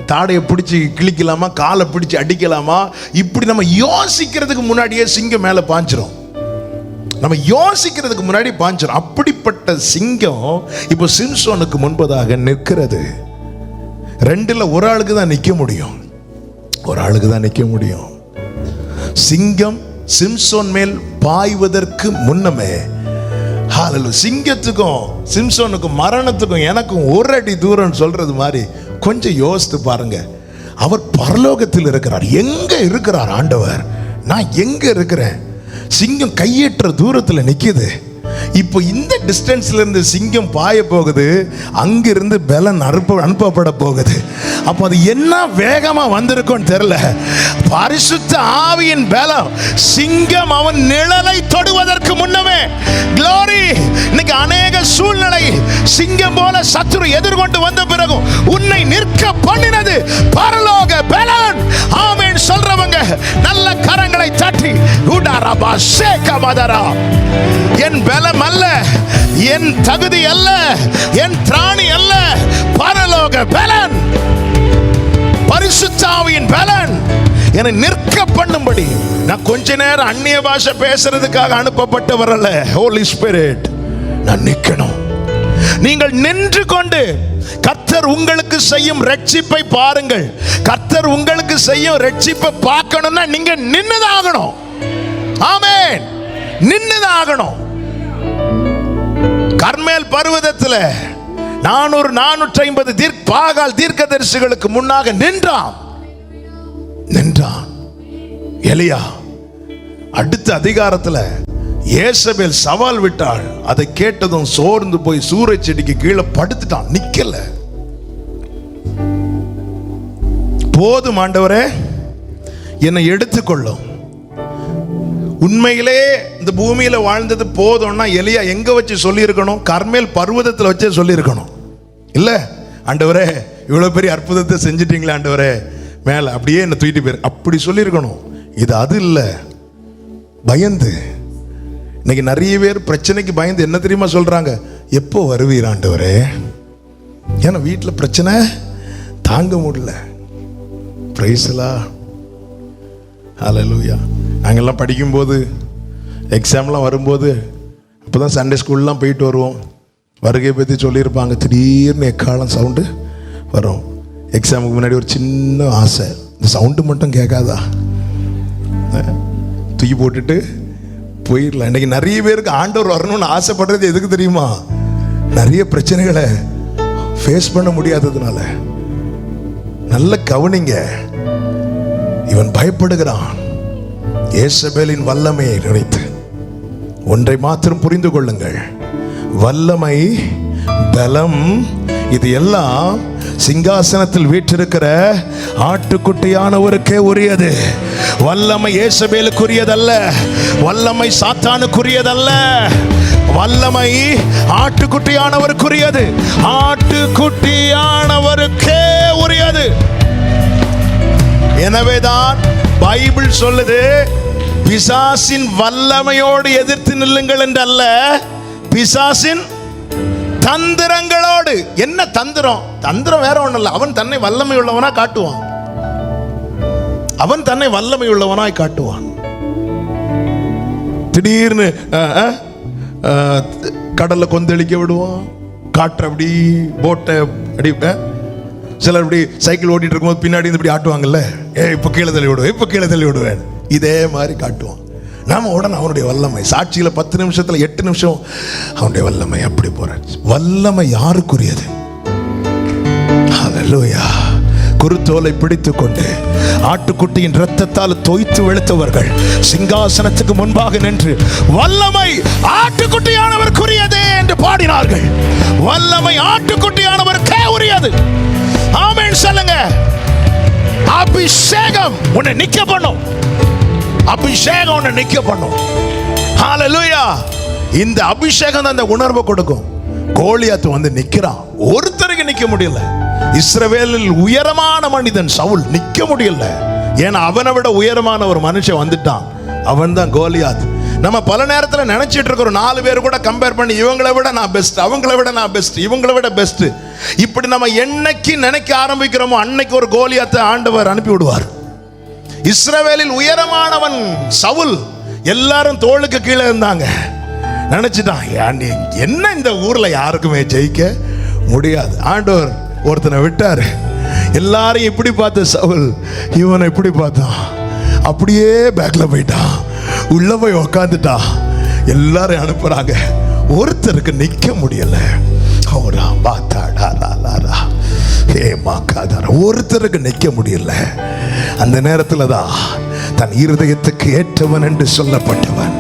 தாடையை பிடிச்சி கிழிக்கலாமா, காலை பிடிச்சி அடிக்கலாமா, இப்படி நம்ம யோசிக்கிறதுக்கு முன்னாடியே சிங்கம் மேலே பாஞ்சிரும். நம்ம யோசிக்கிறதுக்கு முன்னாடி பாஞ்சிரும். அப்படிப்பட்ட சிங்கம் இப்போ சிம்சோனுக்கு முன்பதாக நிற்கிறது. 2ல் ஒரு ஆளுக்கு தான் நிற்க முடியும், ஒரு ஆளுக்கு தான் நிற்க முடியும். சிங்கம் சிம்சோன் மேல் பாய்வதற்கு முன்னமே, சிங்கத்துக்கும் சிம்சோனுக்கும் மரணத்துக்கும் எனக்கும் 1 அடி தூரம் சொல்றது மாதிரி கொஞ்சம் யோசித்து பாருங்க. அவர் பரலோகத்தில் இருக்கிறார். எங்க இருக்கிறார் ஆண்டவர்? நான் எங்க இருக்கிறேன்? சிங்கம் கையேற்ற தூரத்தில் நிக்குது. இப்போ இந்த டிஸ்டன்ஸ்ல இருந்து சிங்கம் பாய போகுது, அங்கிருந்து பலன் அனுப்பப்பட போகுது. அப்போ அது என்ன வேகமா வந்திருக்கும் தெரியல. பரிசுத்த ஆவியின் பலம். சிங்கம் அவன் நிழலை தொடுவதற்கு முன்னமே, க்ளோரி. இன்னைக்கு அநேக சூழ்நிலை சிங்கம் போல சத்துரு எதிர்கொண்டு வந்த பிறகு உன்னை நிற்க பண்ணினது பரலோக பலன். ஆமென் சொல்றவங்க நல்ல கரங்களை தட்டி உடாரபா சேகமதரா. என் பலம் அல்ல, என் தகுதி அல்ல, என் திராணி அல்ல, பரலோக பலன், பரிசுத்த ஆவியின் பலன் என்னை நிற்க பண்ணும்படி. நான் கொஞ்ச நேரம் அந்நிய பாஷை பேசுறதுக்காக அனுப்பப்பட்டவர் அல்ல. ஹோலி ஸ்பிரிட், நான் நிற்கணும். நீங்கள் நின்று கொண்டு கர்த்தர் உங்களுக்கு செய்யும் ரட்சிப்பை பாருங்கள். கர்த்தர் உங்களுக்கு செய்யும் ரட்சிப்பை பார்க்கணும்னா நீங்க நின்னுதாகணும். ஆமென், நின்னுதாகணும். கர்மேல் பர்வதத்தில் 450 பாகால் தீர்க்கதரிசிகளுக்கு முன்னாக நின்றான். எலியா அடுத்த அதிகாரத்தில் ஏசபேல் சவால் விட்டாள். அதை கேட்டதும் சோர்ந்து போய் சூறை செடிக்கு கீழே படுத்துட்டான், நிக்கல. போதும் ஆண்டவரே, என்னை எடுத்துக்கொள்ளும். உண்மையிலே இந்த பூமியில வாழ்ந்தது போதும்னா எலியா எங்க வச்சு சொல்லி இருக்கணும்? கர்மேல் பர்வதத்தில் வச்சே சொல்லி இருக்கணும். இல்ல, ஆண்டவரே இவ்வளவு பெரிய அற்புதத்தை செஞ்சிட்டீங்களே ஆண்டவரே, மேல அப்படியே என்ன தூக்கிட்டு போயிரு, அப்படி சொல்லி இருக்கணும். இது அது இல்ல, பயந்து. இன்னைக்கு நிறைய பேர் பிரச்சனைக்கு பயந்து என்ன தெரியுமா சொல்றாங்க? எப்போ வருவீர் ஆண்டவரே? ஏன்னா வீட்டில் பிரச்சனை தாங்க முடியல. பிரைஸ்லா, ஹல்லேலூயா. நாங்கெல்லாம் படிக்கும்போது எக்ஸாம்லாம் வரும்போது அப்போதான் சண்டே ஸ்கூல்லாம் போயிட்டு வருவோம். வருகை பற்றி சொல்லியிருப்பாங்க. திடீர்னு எக்காலம் சவுண்டு வரும். எக்ஸாமுக்கு முன்னாடி ஒரு சின்ன ஆசை, இந்த சவுண்டு மட்டும் கேட்காதா, தூக்கி போட்டுட்டு போயிடலாம். இன்னைக்கு நிறைய பேருக்கு ஆண்டவர் வரணும்னு ஆசைப்படுறது எதுக்கு தெரியுமா? நிறைய பிரச்சனைகளை ஃபேஸ் பண்ண முடியாததுனால. நல்ல கவனிங்க, இவன் பயப்படுகிறான். ஏசபேலின் வல்லமையை நினைத்து ஒன்றை மாத்திரம் புரிந்து கொள்ளுங்கள். வல்லமை, பலம், இது எல்லாம் சிங்காசனத்தில் வீற்றிருக்கிற ஆட்டுக்குட்டியானவருக்கே உரியது. வல்லமை ஏசபேலுக்குரியதல்ல, வல்லமை சாத்தானுக்குரியதல்ல, வல்லமை ஆட்டுக்குட்டியானவருக்குரியது, ஆட்டுக்குட்டியானவருக்கே உரியது. எனவேதான் பைபிள் சொல்லுது, பிசாசின் வல்லமையோடு எதிர்த்து நில்லுங்கள் என்றல்ல, பிசாசின் தந்திரங்களோடு. என்ன தந்திரம்? தந்திரம் வேற ஒண்ணு இல்ல, அவன் தன்னை வல்லமை உள்ளவனா காட்டுவான். அவன் தன்னை வல்லமை உள்ளவனாய் காட்டுவான். திடீர்னு கடல்ல கொந்தளிக்க விடுவான், காற்று அப்படி போட்டை அப்படி. சிலர் இப்படி சைக்கிள் ஓட்டிட்டு இருக்கும்போது பின்னாடி இப்படி ஆட்டுவாங்கல்ல, இப்ப கீழே தள்ளி விடுவேன், இப்ப கீழே தள்ளி விடுவேன், இதே மாதிரி காட்டுவான். நாம உடனே அவனுடைய வல்லமை, சாட்சியில 10 நிமிஷத்துல 8 நிமிஷம் அவனுடைய வல்லமை அப்படி போற. வல்லமை யாருக்குரியது? ஹல்லேலூயா. குருத்தோலை பிடித்துக் கொண்டு ஆட்டுக்குட்டியின் இரத்தத்தால் தோய்த்து வெளுத்தவர்கள் சிங்காசனத்துக்கு முன்பாக நின்று வல்லமை ஆட்டுக்குட்டியானவருக்குரியதே என்று பாடினார்கள். வல்லமை ஆட்டுக்குட்டியானவருக்கே உரியது. ஆமென் சொல்லுங்க. அபிஷேகம் உன்னை நிக்க பண்ணும். அபிஷேகம் உன்னை நிக்க பண்ணும். ஹல்லேலூயா. இந்த அபிஷேகம் அந்த உணர்வை கொடுக்கும். கோலியாத் வந்து நிக்கிறான், ஒருத்தருக்கு நிக்க முடியல. இஸ்ரவேலில் உயரமான மனிதன் சவுல் நிக்க முடியல. ஏன்னா அவனை விட உயரமான ஒரு மனுஷன் வந்துட்டான். அவன் தான் கோலியாத். நம்ம பல நேரத்தில் நினைச்சிட்டு இருக்கிறோம், 4 பேர் கூட கம்பேர் பண்ணி இவங்களை விட நான் பெஸ்ட், அவங்கள விட நான் பெஸ்ட், இவங்களை விட பெஸ்ட். இப்படி நம்ம என்னைக்கு நினைக்க ஆரம்பிக்கிறோமோ அன்னைக்கு ஒரு கோலியாத்தை ஆண்டவர் அனுப்பி விடுவார். இஸ்ரவேலில் உயரமானவன் சவுல், எல்லாரும் தோளுக்கு கீழே இருந்தாங்க. நினைச்சிட்டான், என்ன இந்த ஊர்ல யாருக்குமே ஜெயிக்க முடியாது. ஆண்டவர் ஒருத்தனை விட்டாரு. எல்லாரும் இப்படி பார்த்த சவுல் இவனை இப்படி பார்த்தான், அப்படியே பேக்ல போயிட்டான், உள்ள போய் உக்காந்துட்டான். எல்லாரும் அனுப்புறாங்க, ஒருத்தருக்கு நிக்க முடியல. ஒருத்தருக்கு நிக்க முடியல. அந்த நேரத்தில் தான் தன் இருதயத்துக்கு ஏற்றவன் என்று சொல்லப்பட்டவன்,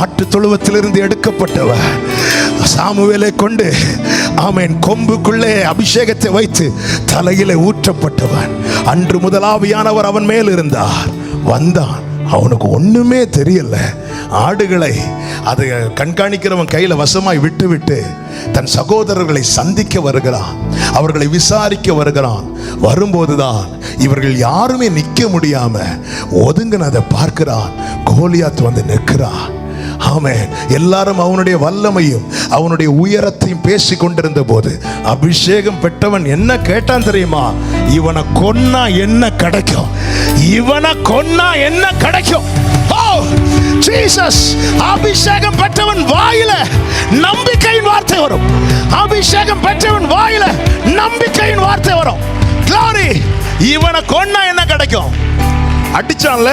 ஆட்டு தொழுவத்திலிருந்து எடுக்கப்பட்டவன், சாமுவேலை கொண்டு ஆமென் கொம்புக்குள்ளே அபிஷேகத்தை வைத்து தலையிலே ஊற்றப்பட்டவன், அன்று முதலாவியானவர் அவன் மேல் இருந்தார். வந்தான், அவனுக்கு ஒண்ணுமே தெரியல. ஆடுகளை அதை கண்காணிக்கிறவன் கையில வசமாய் விட்டு விட்டு தன் சகோதரர்களை சந்திக்க வருகிறான், அவர்களை விசாரிக்க வருகிறான். வரும்போதுதான் இவர்கள் யாருமே நிக்க முடியாம ஒதுங்கினதை பார்க்கிறான். கோலியாத் வந்து நிற்கிறான். ஆமென். எல்லாரும் அவனுடைய வல்லமையும் அவனுடைய உயரத்தையும் பேசி கொண்டிருந்த போது அபிஷேகம் பெற்றவன் என்ன கேட்டான் தெரியுமா? இவனை கொன்னா என்ன கிடைக்கும்? இவனை கொன்னா என்ன கிடைக்கும்? ஜீசஸ். அபிஷேகம் பெற்றவன் வாயில நம்பிக்கையின் வார்த்தை வரும். அபிஷேகம் பெற்றவன் வாயில நம்பிக்கையின் வார்த்தை வரும். Glory. இவனை கொன்னா என்ன கிடைக்கும்? அடிச்சான்ல,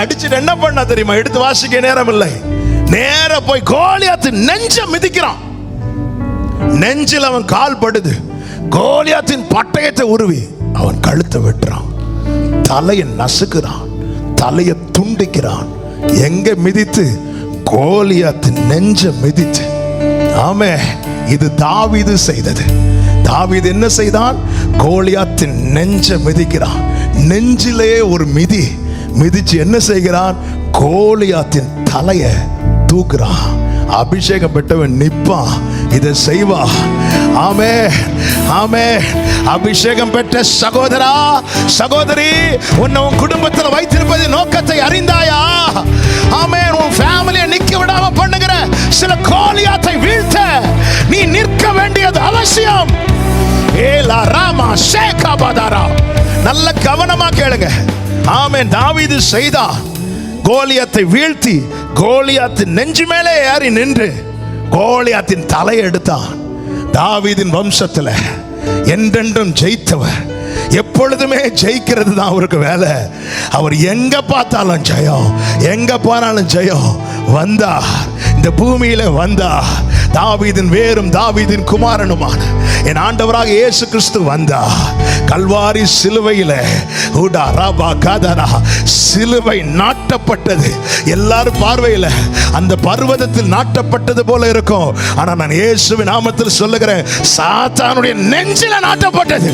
அடிச்சுட்டு என்ன பண்ணா தெரியுமா? எடுத்து வாசிக்க நேரம் இல்லை. நேர போய் கோலியாத்து நெஞ்ச மிதிக்கிறான். நெஞ்சில் அவன் கால் படுது. கோலியாத்தின் பட்டயத்தை உருவி அவன் கழுத்தை வெட்டுறான், தலையை நசுக்குறான், தலையை துண்டிக்கிறான். எங்க மிதித்து? கோலியாத்தின் நெஞ்ச மிதித்து. ஆமே, இது தாவீது செய்தது. தாவீது என்ன செய்தான்? கோலியாத்தின் நெஞ்ச மிதிக்கிறான். நெஞ்சிலே ஒரு மிதிச்சு என்ன செய்கிறான்? கோலியாத்தின் தலைய தூக்குறான். அபிஷேகம் பெற்றவன் நிப்பான், இதை செய்வா. ஆமே, ஆமே. அபிஷேகம் பெற்ற சகோதரா, சகோதரி, உன்னை உன் குடும்பத்தில் வைத்திருப்பது நோக்கத்தை அறிந்தாயா? ஆமே. உன் ஃபேமிலியை நிக்க விடாம பண்ணுகிற சில கோலியாத்தை வீழ்த்த நீ நிற்க வேண்டியது அவசியம். ஏலா ராமா ஷேகா பதாரா. நல்ல கவனமா கேளுங்க. ஆமென். தாவீது செய்தா, கோலியாத்தை வீழ்த்தி கோலியாத்தின் நெஞ்சு மேலே ஏறி நின்று கோலியாத்தின் தலையை எடுத்தான். தாவீதின் வம்சத்துல என்றென்றும் ஜெயித்தவர், எப்பொழுதுமே ஜெயிக்கிறது தான் அவருக்கு வேலை. அவர் எங்க பார்த்தாலும் ஜெயம், எங்க போனாலும் ஜெயம். வந்தார், இந்த பூமியில வந்தார். தாவீதின் வேரும் தாவீதின் குமாரனுமான என் ஆண்டவராக இயேசு கிறிஸ்து வந்தார். கல்வாரி சிலுவையில சிலுவை நாட்டப்பட்டது. எல்லாரும் பார்வையில் அந்த பர்வதத்தில் நாட்டப்பட்டது போல இருக்கும். ஆனா நான் இயேசுவின் நாமத்தில் சொல்லுகிறேன், சாத்தானுடைய நெஞ்சில நாட்டப்பட்டது.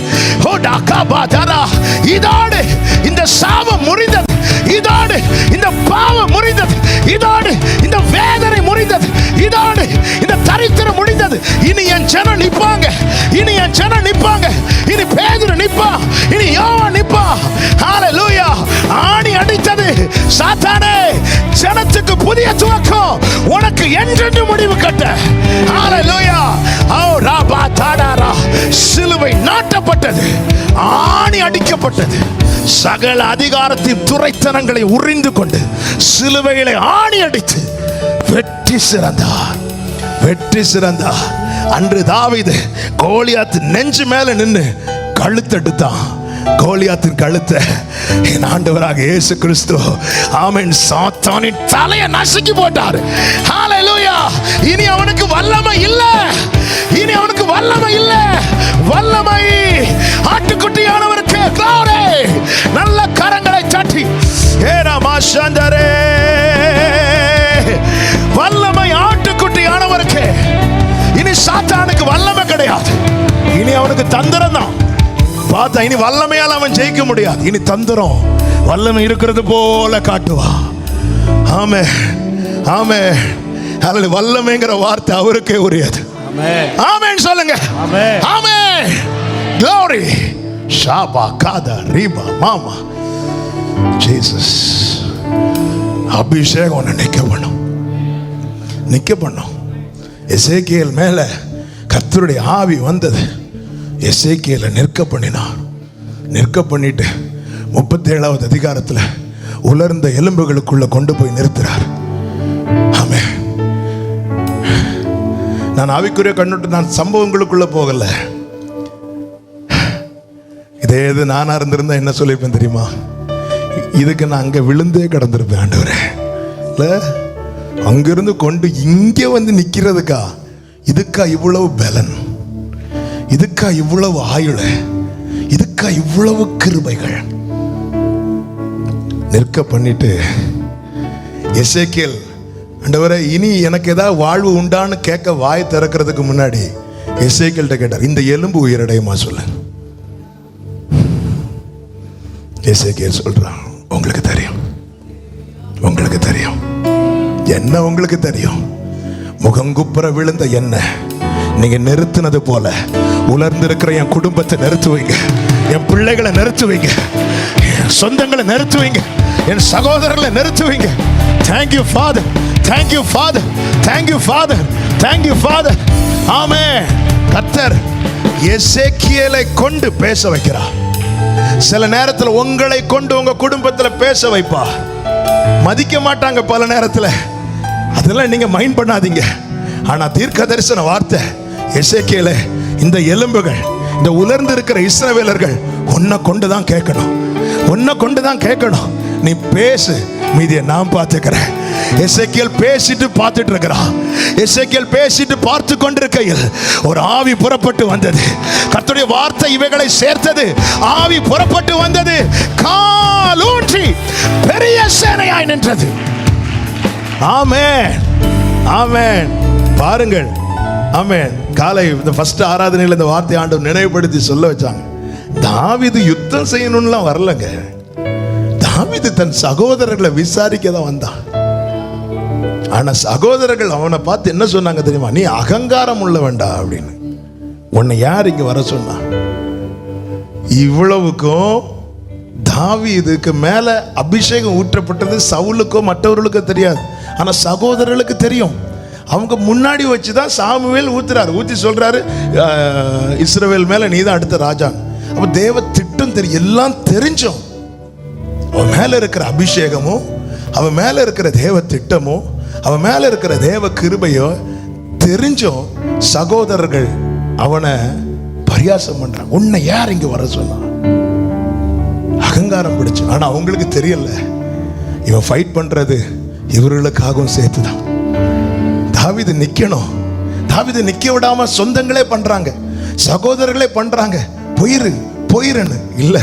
இதோடு இந்த சாபம் முறிந்தது, இதோடு இந்த பாவம் முறிந்தது, இதோடு இந்த வேதனை முறிந்தது, இதோடு இந்த தரித்திரம் முடிந்தது. இனி என் ஜனம் நிப்பாங்க, இனி என் ஜனம் நிப்பாங்க. இனி பேதுரு நிப்பா, இனி யோவான் நிப்பா. ஹalleluya. ஆணி அடித்தது சாத்தானே, ஜனத்துக்கு புதிய துவக்கம், உனக்கு என்றென்று முடிவு கட்ட. ஹalleluya. ஓ ராபா தாடாரா. சிலுவை நாட்டப்பட்டது, ஆணி அடிக்கப்பட்டது. சகல அதிகாரத்தின் துரைத்தனங்களை உறிந்து கொண்டு சிலுவையிலே ஆணி அடித்து வெற்றி சிறந்தார், வெற்றி சிறந்தார். அன்று தாவீது கோலியாத்து நெஞ்சு மேல நின்று கழுத்தெடுத்தான். கோலியாத்தின் கழுத்தை என் ஆண்டவராக இயேசு கிறிஸ்து ஆமென் சாத்தானின் தலையை நசுக்கி போட்டார். ஹalleluya. இனி அவனுக்கு வல்லமை இல்ல, இனி அவனுக்கு வல்லமை இல்ல. வல்லமை ஆட்டுக்குட்டியானவருக்கு. glory. நல்ல கரங்களை தட்டி ஏரா மாஷந்தரே. வல்லமை ஆட்டுக்குட்டியானவருக்கு. இனி சாத்தானுக்கு வல்லமை கிடையாது, இனி அவனுக்கு தந்திரம் தான். பார்த்தா இனி வல்லமையால் அவன் ஜெயிக்க முடியாது. இனி தந்திரம், வல்லமை இருக்கிறது போல காட்டுவா. ஆமே, ஆமே. அல்லது வல்லமைங்கிற வார்த்தை அவருக்கே உரியது. ஆமென் சொல்லுங்க. ஆமென். glory. ஷாபா காதா ரீபா மாமா ஜீசஸ். அபிஷேகம் ஒன்று நிக்க பண்ணும். எசேக்கியேல் மேல கர்த்தருடைய ஆவி வந்தது. எசேக்கியேலை நிற்க பண்ணினார். நிற்க பண்ணிட்டு 37வது அதிகாரத்தில் உலர்ந்த எலும்புகளுக்குள்ள கொண்டு போய் நிறுத்துறார். ஆமே. நான் ஆவிக்குரிய கண்ணுட்டு நான் சம்பவங்களுக்குள்ள போகல. இதே இது நானா இருந்திருந்தா என்ன சொல்லியிருப்பேன் தெரியுமா? இதுக்கு நான் அங்க விழுந்தே கடந்திருப்பேன். ஆண்டவரே, இல்ல அங்கிருந்து கொண்டு இங்கே வந்து நிக்கிறதுக்கா? இதுக்கா இவ்வளவு பலன்? இதுக்கா இவ்வளவு ஆயுள? இதுக்கா இவ்வளவு கிருபைகள்? நிற்க பண்ணிட்டு எசேக்கியேல், ஆண்டவரே இனி எனக்கு ஏதாவது வாழ்வு உண்டான்னு கேட்க வாய் திறக்கிறதுக்கு முன்னாடி எசேக்கியேல்கிட்ட கேட்டார், இந்த எலும்பு உயிரடையுமா சொல்லு. எசேக்கியேல் சொல்றான், உங்களுக்கு தெரியும், உங்களுக்கு தெரியும். என்ன உங்களுக்கு தெரியும்? முகங்குப்புற விழுந்த என்ன நீங்க நிறுத்தினது போல உலர்ந்திருக்கிற என் குடும்பத்தை நிறுத்துவீங்க, என் பிள்ளைகளை நிறுத்துவீங்க, என் சொந்தங்களை நிறுத்துவீங்க, என் சகோதரர்களை நிறுத்துவீங்க. Thank you father, thank you father, thank you father, thank you father. Amen. கர்த்தர் எசேக்கியேலை கொண்டு பேச வைக்கிறார். சில நேரத்தில் உங்களை கொண்டு உங்க குடும்பத்தில் பேச வைப்பா. மதிக்க மாட்டாங்க பல நேரத்தில். அதெல்லாம் நீங்க மைண்ட் பண்ணாதீங்க. ஆனா தீர்க்க தரிசன வார்த்தை எசேக்கியேலே, இந்த எலும்புகள், இந்த உலர்ந்து இருக்கிற இஸ்ரவேலர்கள் உன்னை கொண்டுதான் கேட்கணும், உன்னை கொண்டுதான் கேட்கணும். நீ பேசு, மீதியை நான் பார்த்துக்கிறேன். எசேக்கியேல் பேசிட்டு பார்த்துட்டு இருக்கிறான். எசேக்கியேல் பேசிட்டு பார்த்து கொண்டிருக்கையில் ஒரு ஆவி புறப்பட்டு வந்தது. கர்த்தருடைய வார்த்தை இவைகளை சேர்த்தது. ஆவி புறப்பட்டு வந்தது, காலூன்றி பெரிய சேனையாய் நின்றது. ஆமென், ஆமென். பாருங்கள், ஆமென். காலை இந்த ஃபர்ஸ்ட் ஆராதனையில் இந்த வார்த்தை ஆண்டவர் நினைவுபடுத்தி சொல்ல வச்சாங்க. தாவீது யுத்தம் செய்யணும்லாம் வரலங்க. தாவீது தன் சகோதரர்களை விசாரிக்க தான் வந்தான். ஆனா சகோதரர்கள் அவனை பார்த்து என்ன சொன்னாங்க தெரியுமா? நீ அகங்காரம் உள்ள வேண்டா அப்படின்னு. உன்னை யார் இங்க வர சொன்னா? இவ்வளவுக்கும் தாவீதுக்கு மேல அபிஷேகம் ஊற்றப்பட்டது சவுலுக்கோ மற்றவர்களுக்கோ தெரியாது. ஆனா சகோதரர்களுக்கு தெரியும். அவங்க முன்னாடி வச்சுதான் சாமுவேல் ஊத்துறாரு. ஊத்தி சொல்றாரு, இஸ்ரவேல் மேல நீ தான் அடுத்த ராஜா. அப்ப தேவ திட்டம் தெரியும், எல்லாம் தெரிஞ்சோம். அவன் மேல இருக்கிற அபிஷேகமும், அவன் மேல இருக்கிற தேவ திட்டமும், அவன் மேல இருக்கிற தேவ கிருபையோ தெரிஞ்சும் சகோதரர்கள் அவனை பரியாசம் பண்றாங்க. உன்னை யார் இங்க வர சொன்னா? அகங்காரம் பிடிச்சு. ஆனா அவங்களுக்கு தெரியல, இவன் ஃபைட் பண்றது இவர்களுக்காகவும் சேர்த்துதான். தாவீது நிக்கணும். தாவீது நிக்க விடாம சொந்தங்களே பண்றாங்க, சகோதரர்களே பண்றாங்க. போயிருன்னு இல்ல.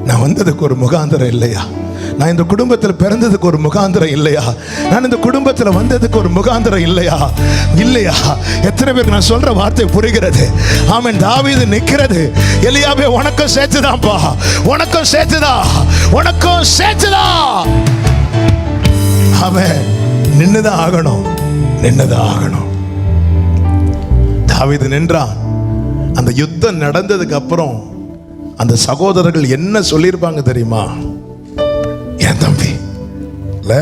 நான் வந்ததுக்கு ஒரு முகாந்திரம் இல்லையா? நான் இந்த குடும்பத்தில் பிறந்ததுக்கு ஒரு முகாந்திரம் இல்லையா? நான் இந்த குடும்பத்தில் வந்ததுக்கு ஒரு முகாந்திரம் இல்லையா? இல்லையா? எத்தனை பேருக்கு நான் சொல்ற வார்த்தை புரிகிறது? ஆமென். தாவீது நிக்கிறது. எலியாவே உனக்கும் சேர்த்துதான்ப்பா, உனக்கும் சேர்த்துதா, உனக்கும் சேர்த்துதா. ஆமென். நின்னுதான் ஆகணும், நின்னுதான் ஆகணும். தாவீது நின்றான். அந்த யுத்தம் நடந்ததுக்கு அப்புறம் அந்த சகோதரர்கள் என்ன சொல்லியிருப்பாங்க தெரியுமா? என் தம்பி இல்ல,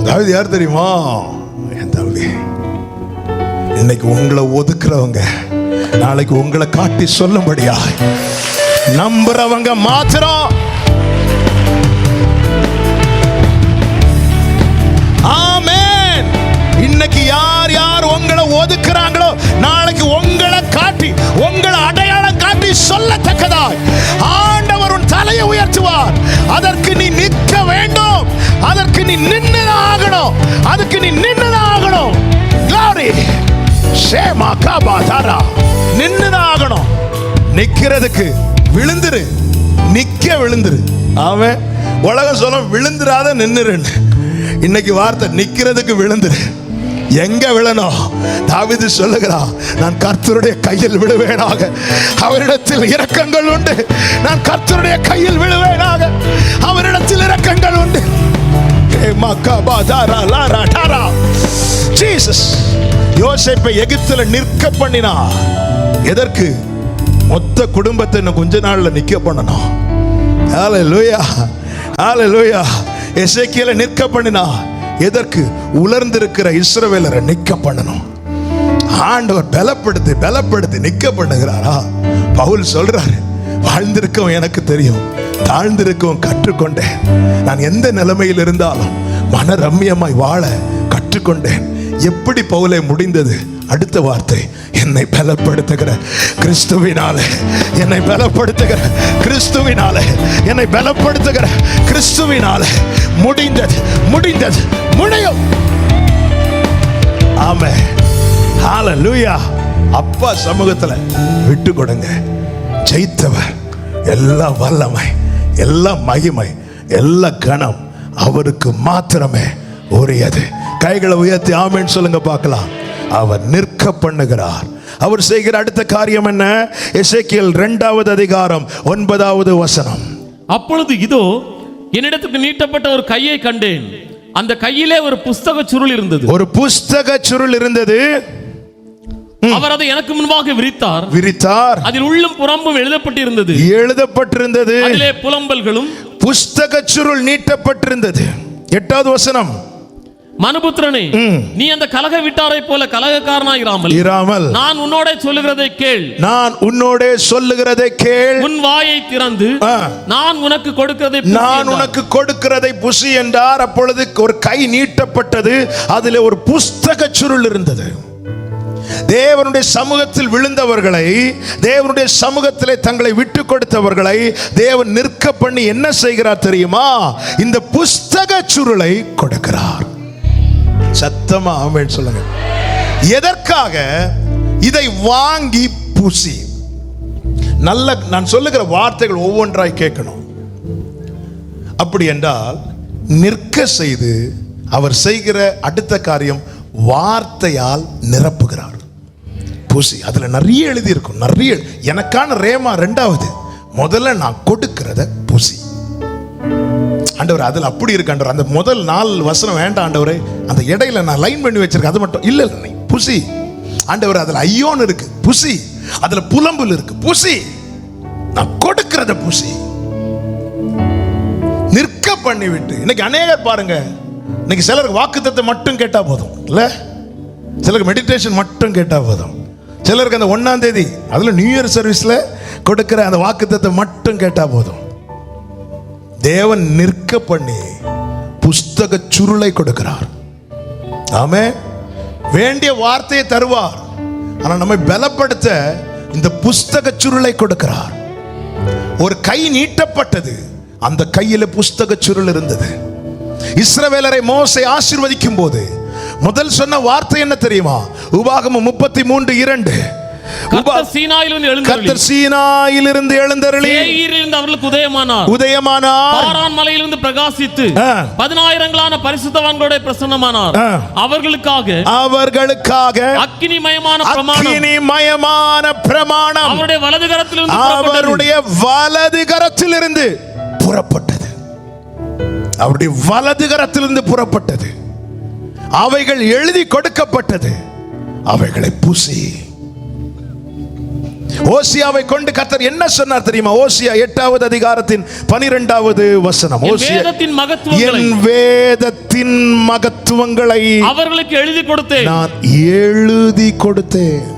தாவீது யார் தெரியுமா? என் தம்பி. இன்னைக்கு உங்களை ஒதுக்குறவங்க நாளைக்கு உங்களை காட்டி சொல்லும்படியா நம்புறவங்க மாத்திரம். ஆமென். இன்னைக்கு யார் யார் உங்களை ஒதுக்குறாங்களோ நாளைக்கு உங்களை காட்டி, உங்களை அடையாளம் காட்டி சொல்லத்தக்கதாய் ஆண்டவர் உன் தலையை உயர்த்துவார். அதற்கு நீ நிற்க வேண்டும், அதற்கு நீ நின்னுதான் ஆகணும், அதுக்கு நீ நின்னுதான் ஆகணும். glory ஷேமா காபாதாரா, நின்னுதான் ஆகணும். நிக்கிறதுக்கு விழுந்துரு, நிக்க விழுந்துரு. அவன் உலகம் சொல்ல விழுந்துராத நின்னுருன்னு. இன்னைக்கு வார்த்தை நிக்கிறதுக்கு விழுந்துரு. எங்க விழணும்? தாவீது சொல்லுகிறான், நான் கர்த்தருடைய கையில் விழுவேனாக, அவரிடத்தில் இரக்கங்கள் உண்டு. நான் கர்த்தருடைய கையில் விழுவேனாக, அவரிடத்தில் இரக்கங்கள் உண்டு. ஜீசஸ் யோசேப்பை எகிப்துல நிற்க பண்ணினா எதற்கு? மொத்த குடும்பத்தை இன்னும் கொஞ்ச நாள்ல நிக்க பண்ணணும். ஹல்லேலூயா, ஹல்லேலூயா. எசேக்கியேலை நிற்க பண்ணினா எதற்கு? உலர்ந்திருக்கிற இஸ்ரவேலரை நிக்க பண்ணணும். ஆண்டவர் பலப்படுத்தி பலப்படுத்தி நிக்க பண்ணுகிறாரா? பவுல் சொல்றாரு, வாழ்ந்திருக்கவும் எனக்கு தெரியும், தாழ்ந்திருக்கவும் கற்றுக்கொண்டேன். நான் எந்த நிலைமையில் இருந்தாலும் மன ரம்மியமாய் வாழ கற்றுக்கொண்டேன். எப்படி பவுலை முடிந்தது? அடுத்த வார்த்தை, என்னை பலப்படுத்துகிற கிறிஸ்துவினாலே, என்னை பலப்படுத்துகிற கிறிஸ்துவினாலே, என்னை பலப்படுத்துகிற கிறிஸ்துவினாலே முடிந்தது, முடிந்தது, முடியும். ஆமென், ஹல்லேலூயா. அப்பா சமூகத்துல விட்டு கொடுங்க. ஜெயித்தவர், எல்லா வல்லமை, எல்லா மகிமை, எல்லா கனம் அவருக்கு மாத்திரமே உரியது. கைகளை உயர்த்தி ஆமென் சொல்லுங்க பார்க்கலாம். அவர் நிற்க பண்ணுகிறார். அவர் செய்கிற அடுத்த காரியம் என்ன? எசேக்கியேல் 2வது அதிகாரம் 9வது வசனம். அப்பொழுது இதோ என்னிடத்துக்கு நீட்டப்பட்ட ஒரு கையை கண்டேன். அந்த கையிலே ஒரு புஸ்தக சுருள் இருந்தது. ஒரு புஸ்தக சுருள் இருந்தது. அவர் அதை எனக்கு முன்பாக விரித்தார். அதில் உள்ளும் புறம்பும் எழுதப்பட்டிருந்தது. அதிலே புலம்பல்களும். புஸ்தக சுருள் நீட்டப்பட்டிருந்தது. 8வது வசனம். மனுபுத்திரனே, நீ அந்த கலக விட்டாரை போல கலகக்காரனாயிராமல் நான் உன்னோட சொல்லுகிறதை கேள். நான் உன்னோட சொல்லுகிறதை கேள். உன் வாயை திறந்து நான் உனக்கு கொடுக்கிறதை புசி என்றார். அப்பொழுது ஒரு கை நீட்டப்பட்டது. அதிலே ஒரு புஸ்தக சுருள் இருந்தது. தேவனுடைய சமூகத்தில் விழுந்தவர்களை, தேவனுடைய சமூகத்திலே தங்களை விட்டு கொடுத்தவர்களை தேவன் நிற்க பண்ணி என்ன செய்கிறார் தெரியுமா? இந்த புஸ்தக சுருளை கொடுக்கிறார். சத்தமா ஆமென் சொல்லுங்க. எதற்காக? இதை வாங்கி பூசி. நல்ல நான் சொல்லுகிற வார்த்தைகள் ஒவ்வொன்றாய் கேட்கணும். அப்படி என்றால் நிற்க செய்து அவர் செய்கிற அடுத்த காரியம் வார்த்தையால் நிரப்புகிறார். பூசி. அதுல நிறைய எழுதி இருக்கும். நிறைய எனக்கான ரேமா ரெண்டாவது. முதல்ல நான் கொடுக்கிறத பூசி. ஆண்டவர் அதுல அப்படி இருக்கு ஆண்டவர். அந்த முதல் 4 வசனம் வேண்டாம் ஆண்டவரே, அந்த இடையில நான் லைன் பண்ணி வச்சிருக்கேன், அது மட்டும் இல்ல நீ புசி ஆண்டவர். அதுல ஐயோன்னு இருக்கு, புசி. அதுல புலம்புல் இருக்கு, புசி. நான் கொடுக்கிறத புசி. நிற்க பண்ணி விட்டு. இன்னைக்கு அநேகர் பாருங்க, இன்னைக்கு சிலருக்கு வாக்குத்தத்தம் மட்டும் கேட்டா போதும் இல்ல, சிலருக்கு மெடிடேஷன் மட்டும் கேட்டா போதும், சிலருக்கு அந்த 1ஆம் தேதி அதுல நியூ இயர் சர்வீஸ்ல கொடுக்கிற அந்த வாக்குத்தத்தம் மட்டும் கேட்டா போதும். தேவன் நிற்க பண்ணி புஸ்தக சுருளை கொடுக்கிறார். ஆமென். வேண்டிய வார்த்தையை தருவார். ஆனா நம்மை பலப்படுத்த இந்த புஸ்தக சுருளை கொடுக்கிறார். ஒரு கை நீட்டப்பட்டது. அந்த கையில புஸ்தக சுருள் இருந்தது. இஸ்ரவேலரை மோசே ஆசீர்வதிக்கும் போது முதல் சொன்ன வார்த்தை என்ன தெரியுமா? உபாகமம் 33:2. கர்த்தர் சீனாயிலிருந்து எழுந்தருளி சேயீரிலிருந்து அவர்களுக்கு உதயமானார். பாரான் மலையிலிருந்து பிரகாசித்து 10,000 பரிசுத்தவான்களோட பிரசன்னமானார். அவர்களுக்காக அக்கினிமயமான பிரமாணம் அவருடைய வலது கரத்திலிருந்து புறப்பட்டது. அவருடைய வலது கரத்திலிருந்து புறப்பட்டது. அவைகள் எழுதி கொடுக்கப்பட்டது. அவைகளை பூசி. ஓசியாவை கொண்டு கர்த்தர் என்ன சொன்னார் தெரியுமா? ஓசியா 8வது அதிகாரத்தின் 12வது வசனம். என் வேதத்தின் மகத்துவங்களை அவர்களுக்கு எழுதி கொடுத்தேன். நான் எழுதி கொடுத்தேன்.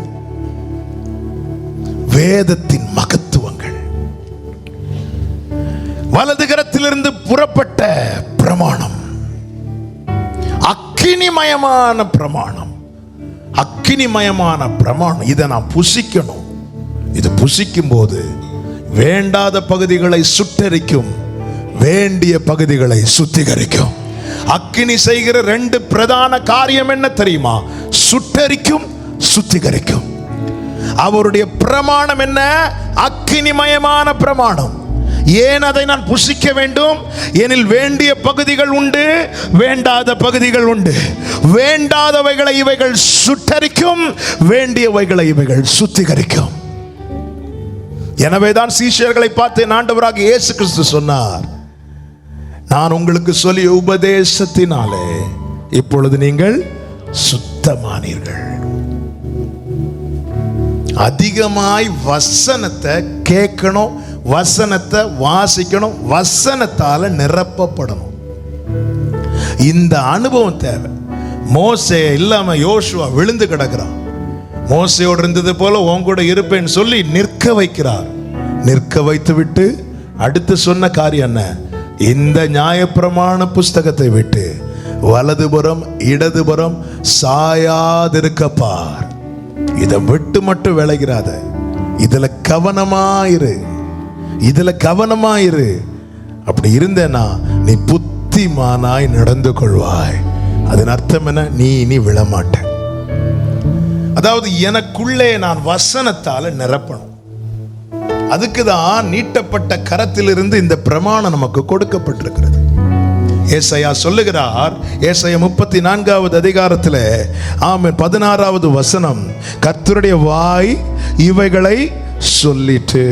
வேதத்தின் மகத்துவங்கள். வலது கரத்திலிருந்து புறப்பட்ட பிரமாணம், அக்கினிமயமான பிரமாணம். அக்கினிமயமான பிரமாணம். இதை நான் புசிக்கணும். இது புசிக்கும் போது வேண்டாத பகுதிகளை சுட்டரிக்கும், வேண்டிய பகுதிகளை சுத்திகரிக்கும். அக்கினி செய்கிற 2 பிரதான காரியம் என்ன தெரியுமா? சுட்டரிக்கும், சுத்திகரிக்கும். அவருடைய பிரமாணம் என்ன? அக்கினிமயமான பிரமாணம். ஏன் அதை நான் புசிக்க வேண்டும்? எனில் வேண்டிய பகுதிகள் உண்டு, வேண்டாத பகுதிகள் உண்டு. வேண்டாதவைகளை இவைகள் சுட்டரிக்கும், வேண்டியவைகளை இவைகள் சுத்திகரிக்கும். எனவேதான் சீஷர்களை பார்த்து ஆண்டவராக இயேசு கிறிஸ்து சொன்னார், நான் உங்களுக்கு சொல்லிய உபதேசத்தினாலே இப்பொழுது நீங்கள் சுத்தமானீர்கள். அதிகமாய் வசனத்தை கேட்கணும், வசனத்தை வாசிக்கணும், வசனத்தால நிரப்பப்படணும். இந்த அனுபவம் தேவை. மோசே இல்லாம யோசுவா விழுந்து கிடக்கிறான். மோசையோடு இருந்தது போல உன் கூட இருப்பேன்னு சொல்லி நிற்க வைக்கிறார். நிற்க வைத்து விட்டு அடுத்து சொன்ன காரியம் என்ன? இந்த நியாயப்பிரமாண புஸ்தகத்தை விட்டு வலதுபுறம் இடதுபுறம் சாயாதிருக்க பார். இதை விட்டு மட்டும் விளைகிறாத. இதுல கவனமாயிரு, இதுல கவனமாயிரு. அப்படி இருந்தேனா நீ புத்திமானாய் நடந்து கொள்வாய். அதன் அர்த்தம் என்ன? நீ இனி விழமாட்ட. அதாவது எனக்குள்ளே நான் வசனத்தால நிரப்பணும். அதுக்குதான் நீட்டப்பட்ட கரத்திலிருந்து இந்த பிரமாணம் நமக்கு கொடுக்கப்பட்டிருக்கிறது. ஏசாயா சொல்லுகிறார், ஏசாயா 34வது அதிகாரத்தில் 16வது வசனம், கர்த்தருடைய வாய் இவைகளை சொல்லிட்டு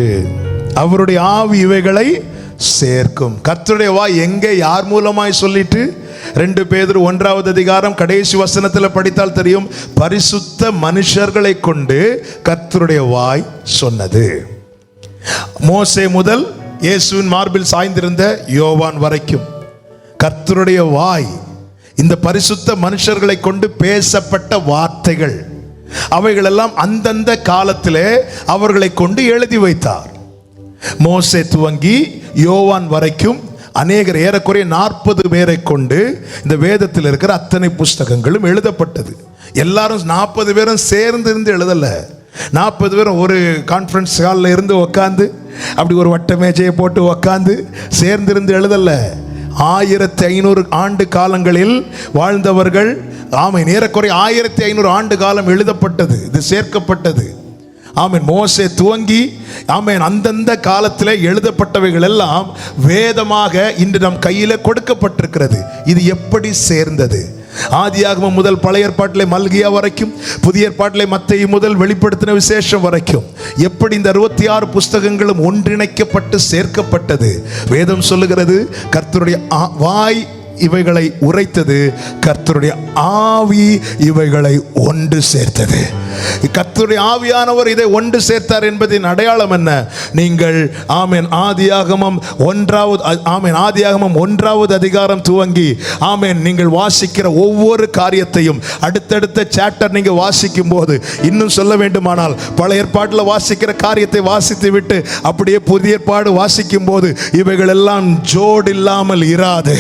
அவருடைய ஆவி இவைகளை சேர்க்கும். கர்த்தருடைய வாய் எங்கே, யார் மூலமாய் சொல்லிட்டு? 2 பேதுரு 1வது அதிகாரம் கடைசி வசனத்தில் படித்தால் தெரியும். பரிசுத்த மனுஷர்களை கொண்டு கர்த்தருடைய வாய் சொன்னது. மோசே முதல் இயேசுவின் மார்பில் சாய்ந்திருந்த யோவான் வரைக்கும் கர்த்தருடைய வாய் இந்த பரிசுத்த மனுஷர்களை கொண்டு பேசப்பட்ட வார்த்தைகள் அவைகளெல்லாம் அந்தந்த காலத்திலே அவர்களை கொண்டு எழுதி வைத்தார். மோசே துவங்கி யோவான் வரைக்கும் அநேகர், ஏறக்குறைய 40 பேரை கொண்டு இந்த வேதத்தில் இருக்கிற அத்தனை புஸ்தகங்களும் எழுதப்பட்டது. எல்லாரும் 40 பேரும் சேர்ந்து இருந்து எழுதல. 40 பேரும் ஒரு கான்ஃபரன்ஸ் ஹாலில் இருந்து உக்காந்து அப்படி ஒரு வட்ட மேஜையை போட்டு உக்காந்து சேர்ந்திருந்து எழுதல. 1500 ஆண்டு காலங்களில் வாழ்ந்தவர்கள், ஆமென், ஏறக்குறைய 1500 ஆண்டு காலம் எழுதப்பட்டது, இது சேர்க்கப்பட்டது. ஆமென். மோசே துவங்கி ஆமென் அந்தந்த காலத்தில் எழுதப்பட்டவைகள் எல்லாம் வேதமாக இன்று நம் கையில் கொடுக்கப்பட்டிருக்கிறது. இது எப்படி சேர்ந்தது? ஆதியாகமம் முதல் பழைய ஏற்பாட்டிலே மல்கியா வரைக்கும், புதிய ஏற்பாட்டிலே மத்தேயு முதல் வெளிப்படுத்தின விசேஷம் வரைக்கும் எப்படி இந்த 66 புஸ்தகங்களும் ஒன்றிணைக்கப்பட்டு சேர்க்கப்பட்டது? வேதம் சொல்லுகிறது, கர்த்தருடைய வாய் இவைகளை உரைத்தது, கர்த்தருடைய ஆவி இவைகளை ஒன்று சேர்த்தது. கர்த்தருடைய ஆவியானவர் இதை ஒன்று சேர்த்தார் என்பதின் அடையாளம் என்ன? நீங்கள் ஆமென் ஆதியாகமம் 1வது அதிகாரம் துவங்கி ஆமென் நீங்கள் வாசிக்கிற ஒவ்வொரு காரியத்தையும் அடுத்தடுத்த சாப்டர் நீங்க வாசிக்கும் போது, இன்னும் சொல்ல வேண்டுமானால் பழைய ஏற்பாட்டில் வாசிக்கிற காரியத்தை வாசித்து விட்டு அப்படியே புதிய ஏற்பாடு வாசிக்கும் போது இவைகள் எல்லாம் ஜோடு இல்லாமல் இராது,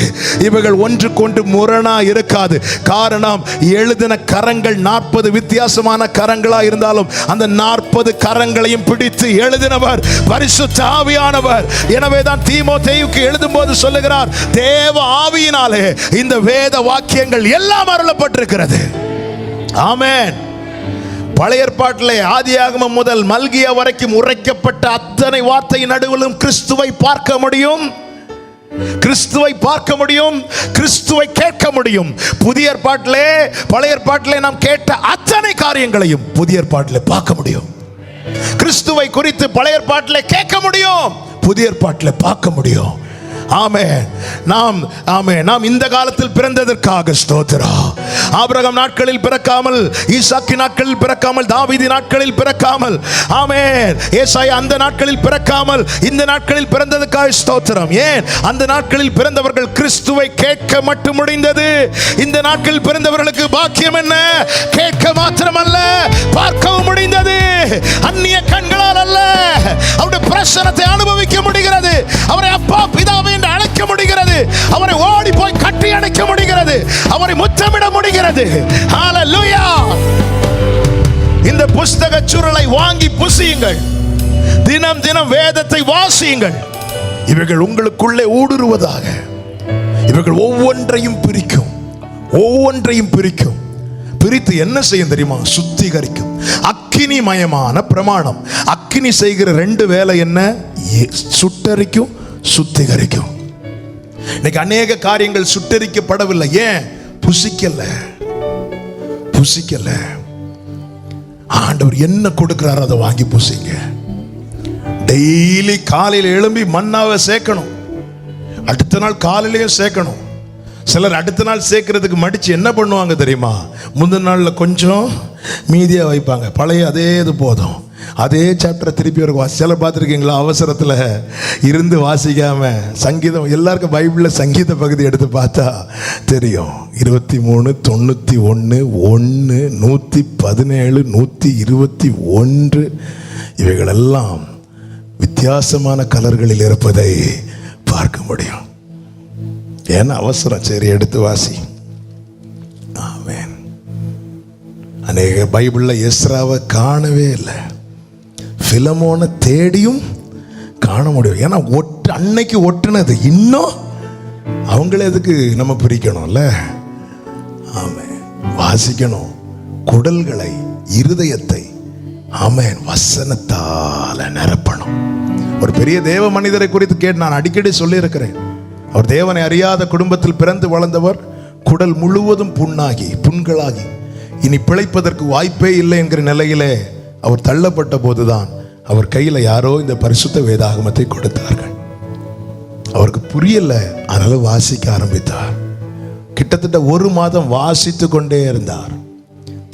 இவைகள் ஒன்றுக்கொன்று முரணா இருக்காது. காரணம், எழுதின கரங்கள் 40 வித்தியாசமான கரங்களா இருந்தாலும் அந்த 40 கரங்களையும் பிடித்து எழுதினவர் பரிசுத்த ஆவியானவர். எனவேதான் தீமோத்தேயுக்கு எழுதும் போது சொல்லுகிறார், தேவ ஆவியினாலே இந்த வேத வாக்கியங்கள் எல்லாம் அருளப்பட்டிருக்கிறது. ஆமென். பழைய ஏற்பாட்டிலே ஆதியாகமம் முதல் மல்கியா வரைக்கும் உரைக்கப்பட்ட அத்தனை வார்த்தை நடுவிலும் கிறிஸ்துவை பார்க்க முடியும், கிறிஸ்துவை பார்க்க முடியும், கிறிஸ்துவை கேட்க முடியும். புதிய ஏற்பாட்டிலே பழைய ஏற்பாட்டிலே நாம் கேட்ட அத்தனை காரியங்களையும் புதிய ஏற்பாட்டிலே பார்க்க முடியும். கிறிஸ்துவை குறித்து பழைய ஏற்பாட்டிலே கேட்க முடியும், புதிய ஏற்பாட்டிலே பார்க்க முடியும். ஆமென். நாம் இந்த காலத்தில் பிறந்ததற்காக ஸ்தோத்திரம். ஆபிரகாம் நாட்களில் பிறக்காமல், ஈசாக்கு நாட்களில் பிறக்காமல், தாவீது நாட்களில் பிறக்காமல், ஆமென், ஏசாயா அந்த நாட்களில் பிறக்காமல் இந்த நாட்களில் பிறந்ததற்காக ஸ்தோத்திரம். ஏன்? அந்த நாட்களில் பிறந்தவர்கள் கிறிஸ்துவை கேட்க மட்டும் முடிந்தது. இந்த நாட்களில் பிறந்தவர்களுக்கு பாக்கியம் என்ன? கேட்க மாத்திரமல்ல, பார்க்கவும் முடிந்தது. அந்நிய கண்களால் அல்ல, அவருடைய பிரசன்னத்தை அனுபவிக்க முடிகிறது. அவரை அப்பா பிதாவே என்று அழைக்க முடிகிறது. அவரை ஓடி போய் கட்டி அணைக்க முடிகிறது. அவரை முத்தமிட முடிகிறது. ஹalleluya. இந்த புஸ்தக சுருளை வாங்கி புசியுங்கள். தினம் தினம் வேதத்தை வாசியுங்கள். இவைகள் உங்களுக்குள்ளே ஊடுருவதாக. இவைகள் ஒவ்வொன்றையும் பிரிக்கும், ஒவ்வொன்றையும் பிரிக்கும். பிரித்து என்ன செய்யும் தெரியுமா? சுத்திகரிக்கும். அக்கினிமயமான பிரமாணம். அக்கினி செய்கிற 2 வேலை என்ன? சுட்டரிக்கும், சுத்திகரிக்கும். இன்னைக்கு அநேக காரியங்கள் சுட்டரிக்கப்படவில்லை. ஏன்? புசிக்கல. ஆண்டவர் என்ன கொடுக்கிறாரோ அதை வாங்கி புசிங்க. டெய்லி காலையில் எழும்பி மன்னாவை சேர்க்கணும், அடுத்த நாள் காலையிலேயும் சேர்க்கணும். சிலர் அடுத்த நாள் சேர்க்கறதுக்கு மடிச்சு என்ன பண்ணுவாங்க தெரியுமா? முந்தின நாளில் கொஞ்சம் மீதியாக வைப்பாங்க. பழைய அதே இது போதும், அதே சாப்டரை திருப்பி ஒரு சில பார்த்துருக்கீங்களா? அவசரத்தில் இருந்து வாசிக்காம சங்கீதம், எல்லாருக்கும் பைபிளில் சங்கீத பகுதி எடுத்து பார்த்தா தெரியும். 23, 91, 1, 117, 121 இவைகளெல்லாம் வித்தியாசமான கலர்களில் இருப்பதை பார்க்க முடியும். ஏன்னா அவசரம். சரி, எடுத்து வாசி. ஆமென். அநேக பைபிளில் எஸ்ராவை காணவே இல்லை, பிலமோனை தேடியும் காண முடியும். ஏன்னா அன்னைக்கு ஒட்டுனது இன்னும் அவங்களே எதுக்கு நம்ம பிரிக்கணும்ல? ஆமென். வாசிக்கணும். குடல்களை, இருதயத்தை ஆமென் வசனத்தால நிரப்பணும். ஒரு பெரிய தேவ மனிதரை குறித்து கேட்டு நான் அடிக்கடி சொல்லியிருக்கிறேன். அவர் தேவனை அறியாத குடும்பத்தில் பிறந்து வளர்ந்தவர். குடல் முழுவதும் புண்களாகி இனி பிழைப்பதற்கு வாய்ப்பே இல்லை என்கிற நிலையிலே அவர் தள்ளப்பட்ட போதுதான் அவர் கையில் யாரோ இந்த பரிசுத்த வேதாகமத்தை கொடுத்தார்கள். அவருக்கு புரியல, அதனால வாசிக்க ஆரம்பித்தார். கிட்டத்தட்ட 1 மாதம் வாசித்து கொண்டே இருந்தார்.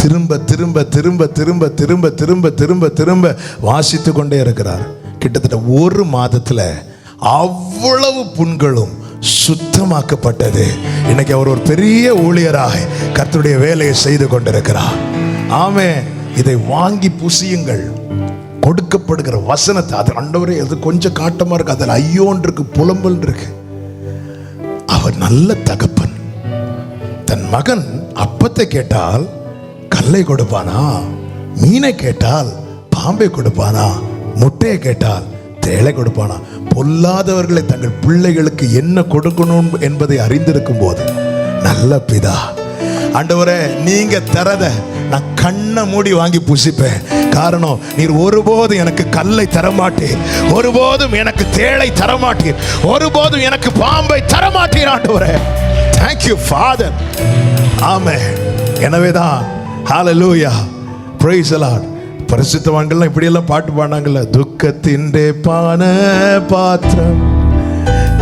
திரும்ப திரும்ப திரும்ப திரும்ப திரும்ப திரும்ப திரும்ப திரும்ப வாசித்து கொண்டே இருக்கிறார். கிட்டத்தட்ட 1 மாதத்துல அவ்வளவு புண்களும் சுத்தமாக்கப்பட்டது. இன்னைக்கு அவர் ஒரு பெரிய ஊழியராய் கர்த்தருடைய வேலையை செய்து கொண்டிருக்கிறார். ஆமென். இதை வாங்கி புசியுங்கள். கொடுக்கப்படுகிற வசனத்தை அது ஆண்டவரே, அது கொஞ்சம் காட்டமா இருக்கு, அதில் ஐயோன் இருக்கு, புலம்பல் இருக்கு. அவர் நல்ல தகப்பன். தன் மகன் அப்பத்தை கேட்டால் கல்லை கொடுப்பானா? மீனை கேட்டால் பாம்பை கொடுப்பானா? முட்டையை கேட்டால் தேளை கொடுப்பானா? பொல்லாதவர்களை தங்கள் பிள்ளைகளுக்கு என்ன கொடுக்கணும் என்பதை அறிந்திருக்கும் போது நல்ல பிதா, ஆண்டவரே நீங்க தரத நான் கண்ணை மூடி வாங்கி புசிப்பேன். காரணம், நீர் ஒருபோதும் எனக்கு கல்லை தரமாட்டீர், ஒருபோதும் எனக்கு தேளை தரமாட்டீர், ஒருபோதும் எனக்கு பாம்பை தரமாட்டீர் ஆண்டவரே. Thank you Father. ஆமென். எனவேதான் ஹalleluya, praise the Lord. பரிசுத்தவான்கள்லாம் இப்படியெல்லாம் பாட்டு பாடினாங்கல்ல, துக்கத்தின்றே பான பாத்திரம்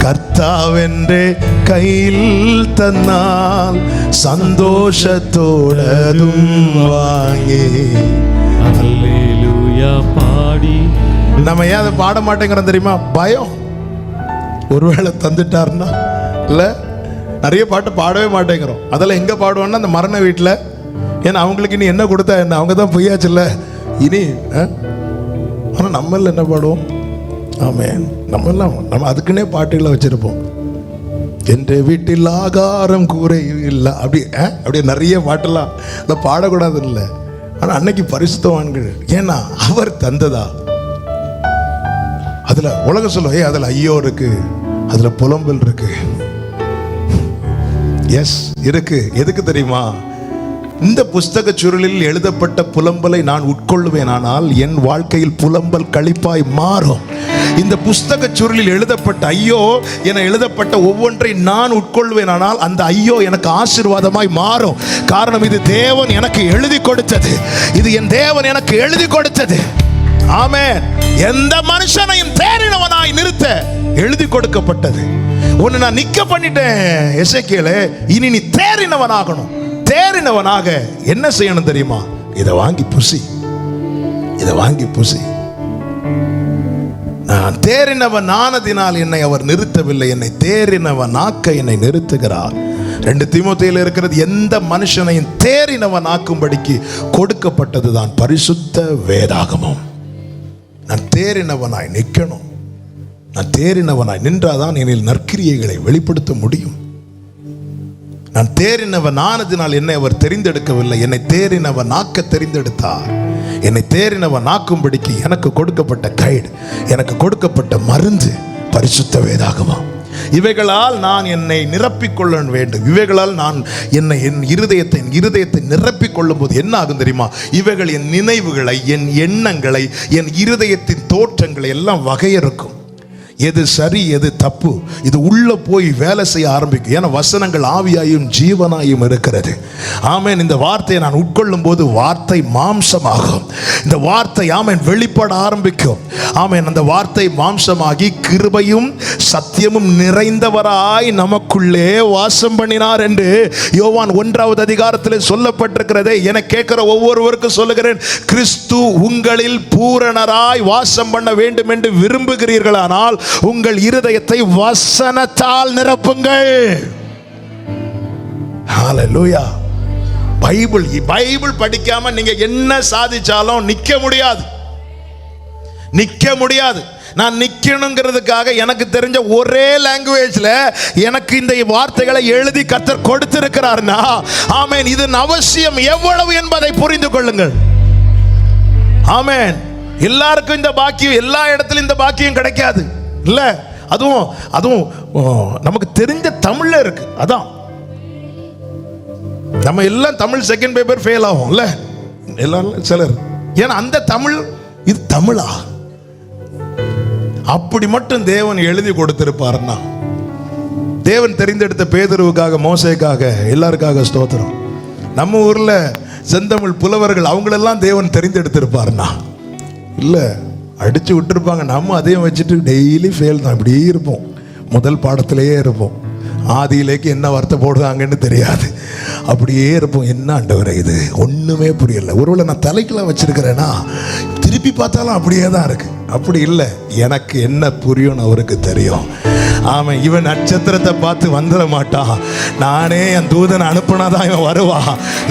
கர்த்தாவென்றே கையில் தன்னால் சந்தோஷத்தோடதும் வாங்கி அல்லேலூயா பாடி. நம்ம ஏன் அதை பாட மாட்டேங்கிறோம் தெரியுமா? பயம். ஒருவேளை தந்துட்டாருன்னா. இல்ல, நிறைய பாட்டு பாடவே மாட்டேங்கிறோம். அதெல்லாம் எங்க பாடுவோம்னா அந்த மரண வீட்டில். ஏன்னா அவங்களுக்கு இனி என்ன கொடுத்தா என்ன, அவங்க தான் பொய்யாச்சுல்ல இனி. ஆனால் நம்மள என்ன பாடுவோம்? ஆமென். நம்ம அதுக்குன்னே பாட்டுகளை வச்சிருப்போம். என்ற வீட்டில் ஆகாரம் கூரை இல்லை, அப்படியே நிறைய பாட்டெல்லாம் அதை பாடக்கூடாது இல்லை. ஆனால் அன்னைக்கு பரிசுத்தவான்கள், ஏன்னா அவர் தந்ததா. அதுல உலகம் சொல்லுவோம், அதுல ஐயோ இருக்கு, அதுல புலம்பல் இருக்கு. எஸ் இருக்கு. எதுக்கு தெரியுமா? இந்த புஸ்தக சுருளில் எழுதப்பட்ட புலம்பலை நான் உட்கொள்ளுவேனானால் என் வாழ்க்கையில் புலம்பல் களிப்பாய் மாறும். இந்த புஸ்தக சுருளில் எழுதப்பட்ட ஐயோ என எழுதப்பட்ட ஒவ்வொன்றை நான் உட்கொள்வேனானால் அந்த ஐயோ எனக்கு ஆசீர்வாதமாய் மாறும். காரணம், இது தேவன் எனக்கு எழுதி கொடுத்தது. இது என் தேவன் எனக்கு எழுதி கொடுத்தது. ஆமென். எந்த மனுஷனையும் தேறினவனாய் நிறுத்த எழுதி கொடுக்கப்பட்டது. உன்னை நான் நிக்க பண்ணிட்டேன் எசேக்கியேலே, இனி நீ தேறினவனாகணும். தேறினவனாக என்ன செய்யணும் தெரியுமா? இதை வாங்கி புசி, இதை வாங்கி புசி. நான் தேறினவன் ஆனதினால் என்னை அவர் நிறுத்தவில்லை, என்னை தேறினவனாக்க என்னை நிறுத்துகிறார். 2 தீமோத்தேயுல இருக்கிறது, எந்த மனுஷனையும் தேறினவன் ஆக்கும்படிக்கு கொடுக்கப்பட்டதுதான் பரிசுத்த வேதாகமம். நான் தேறினவனாய் நிற்கணும். நான் தேறினவனாய் நின்றாதான் என்னில் நற்கிரியைகளை வெளிப்படுத்த முடியும். நான் தேறினவன் ஆனதினால் என்னை அவர் தெரிந்தெடுக்கவில்லை, என்னை தேறினவன் ஆக்க தெரிந்தெடுத்தார். என்னை தேறினவன் ஆக்கும்படிக்கு எனக்கு கொடுக்கப்பட்ட கைடு, எனக்கு கொடுக்கப்பட்ட மருந்து பரிசுத்த வேதாகமம். இவைகளால் நான் என்னை நிரப்பிக்கொள்ள வேண்டும். இவைகளால் நான் என் இருதயத்தை நிரப்பிக் கொள்ளும் போது என்ன ஆகும் தெரியுமா? இவைகள் என் நினைவுகளை, என் எண்ணங்களை, என் இருதயத்தின் தோற்றங்களை எல்லாம் வகையறுக்கும். எது சரி எது தப்பு இது உள்ள போய் வேலை செய்ய ஆரம்பிக்கும். ஏன்னா வசனங்கள் ஆவியாயும் ஜீவனாயும் இருக்கிறது. ஆமென். இந்த வார்த்தையை நான் உட்கொள்ளும் போது வார்த்தை மாம்சமாகும். இந்த வார்த்தை ஆமென் வெளிப்பட ஆரம்பிக்கும். ஆமென். அந்த வார்த்தை மாம்சமாகி கிருபையும் சத்தியமும் நிறைந்தவராய் நமக்குள்ளே வாசம் பண்ணினார் என்று யோவான் 1வது அதிகாரத்தில் சொல்லப்பட்டிருக்கிறதே. என கேட்கிற ஒவ்வொருவருக்கும் சொல்லுகிறேன், கிறிஸ்து உங்களில் பூரணராய் வாசம் பண்ண வேண்டும் என்று விரும்புகிறீர்களானால் உங்கள் இருதயத்தை வசனத்தால் நிரப்புங்கள். ஹalleluya. பைபிள் படிக்காம நீங்க என்ன சாதிச்சாலும் நிக்க முடியாது. நிக்க முடியாது. நான் நிக்கணுங்கிறதுக்காக எனக்கு தெரிஞ்ச ஒரே லாங்குவேஜ்ல எனக்கு இந்த வார்த்தைகளை எழுதி கர்த்தர் கொடுத்திருக்கிறார்னா ஆமென், இதன் அவசியம் எவ்வளவு என்பதை புரிந்து கொள்ளுங்கள். ஆமென். எல்லாருக்கும் இந்த பாக்கியம், எல்லா இடத்திலும் இந்த பாக்கியம் கிடைக்காது இல்ல. அதுவும் நமக்கு தெரிஞ்ச தமிழ்ல இருக்கு. அதான் நம்ம எல்லாம் தமிழ் செகண்ட் பேப்பர் ஃபெயில் ஆகும் இல்ல எல்லாரும் சிலர். ஏன்னா அந்த தமிழ் இது தமிழா? அப்படி மட்டும் தேவன் எழுதி கொடுத்திருப்பாருன்னா, தேவன் தெரிந்தெடுத்த பேதுருவுக்காக, மோசேக்காக, எல்லாருக்காக ஸ்தோத்திரம். நம்ம ஊர்ல செந்தமிழ் புலவர்கள் அவங்களெல்லாம் தேவன் தெரிந்தெடுத்திருப்பாருன்னா இல்ல, அடிச்சு விட்டுருப்பாங்க. நம்ம அதையும் வச்சுட்டு டெய்லி ஃபெயில் தான், இப்படியே இருப்போம். முதல் பாடத்திலேயே இருப்போம். ஆதியிலேக்கு என்ன வார்த்தை போடுறாங்கன்னு தெரியாது, அப்படியே இருப்போம். என்ன ஆண்டவரே இது ஒண்ணுமே புரியல. ஒருவேளை நான் தலைக்கெல்லாம் வச்சிருக்கிறேன்னா திருப்பி பார்த்தாலும் அப்படியே தான் இருக்கு. அப்படி இல்லை, எனக்கு என்ன புரியும் அவருக்கு தெரியும். ஆமாம், இவன் நட்சத்திரத்தை பார்த்து வந்துட மாட்டான். நானே என் தூதனை அனுப்புனாதான் இவன் வருவா.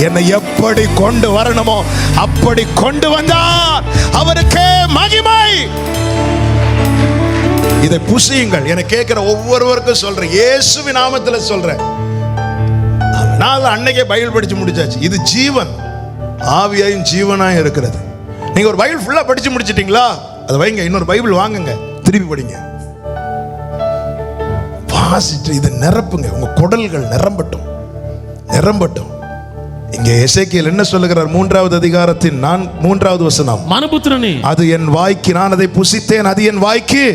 என்னை எப்படி கொண்டு வரணுமோ அப்படி கொண்டு வந்தார். அவருக்கே மகிமை. இதை புசியுங்கள். என கேட்கிற ஒவ்வொருவருக்கும் சொல்றேன், இயேசுவின் நாமத்தில் சொல்றேன். நான் அன்னைக்கே பைபிள் படிச்சு முடிச்சாச்சு. இது ஜீவன், ஆவியாயும் ஜீவனாயும் இருக்கிறது. நீங்க ஒரு பைபிள் ஃபுல்லா படிச்சு முடிச்சிட்டீங்களா? அதை வைங்க, இன்னொரு பைபிள் வாங்குங்க, திருப்பி படிங்க, வாசிட்டு இதை நிரப்புங்க. உங்க குடல்கள் நிரம்பட்டும், நிரம்பட்டும். இங்கே எசேக்கியேல் என்ன சொல்லுகிறார்? 3வது அதிகாரத்தின் 3வது வசனம். மனுபுத்திரனே, அது என் வாய்க்கு, நான் அதை புசித்தேன், அது என் வாய்க்கு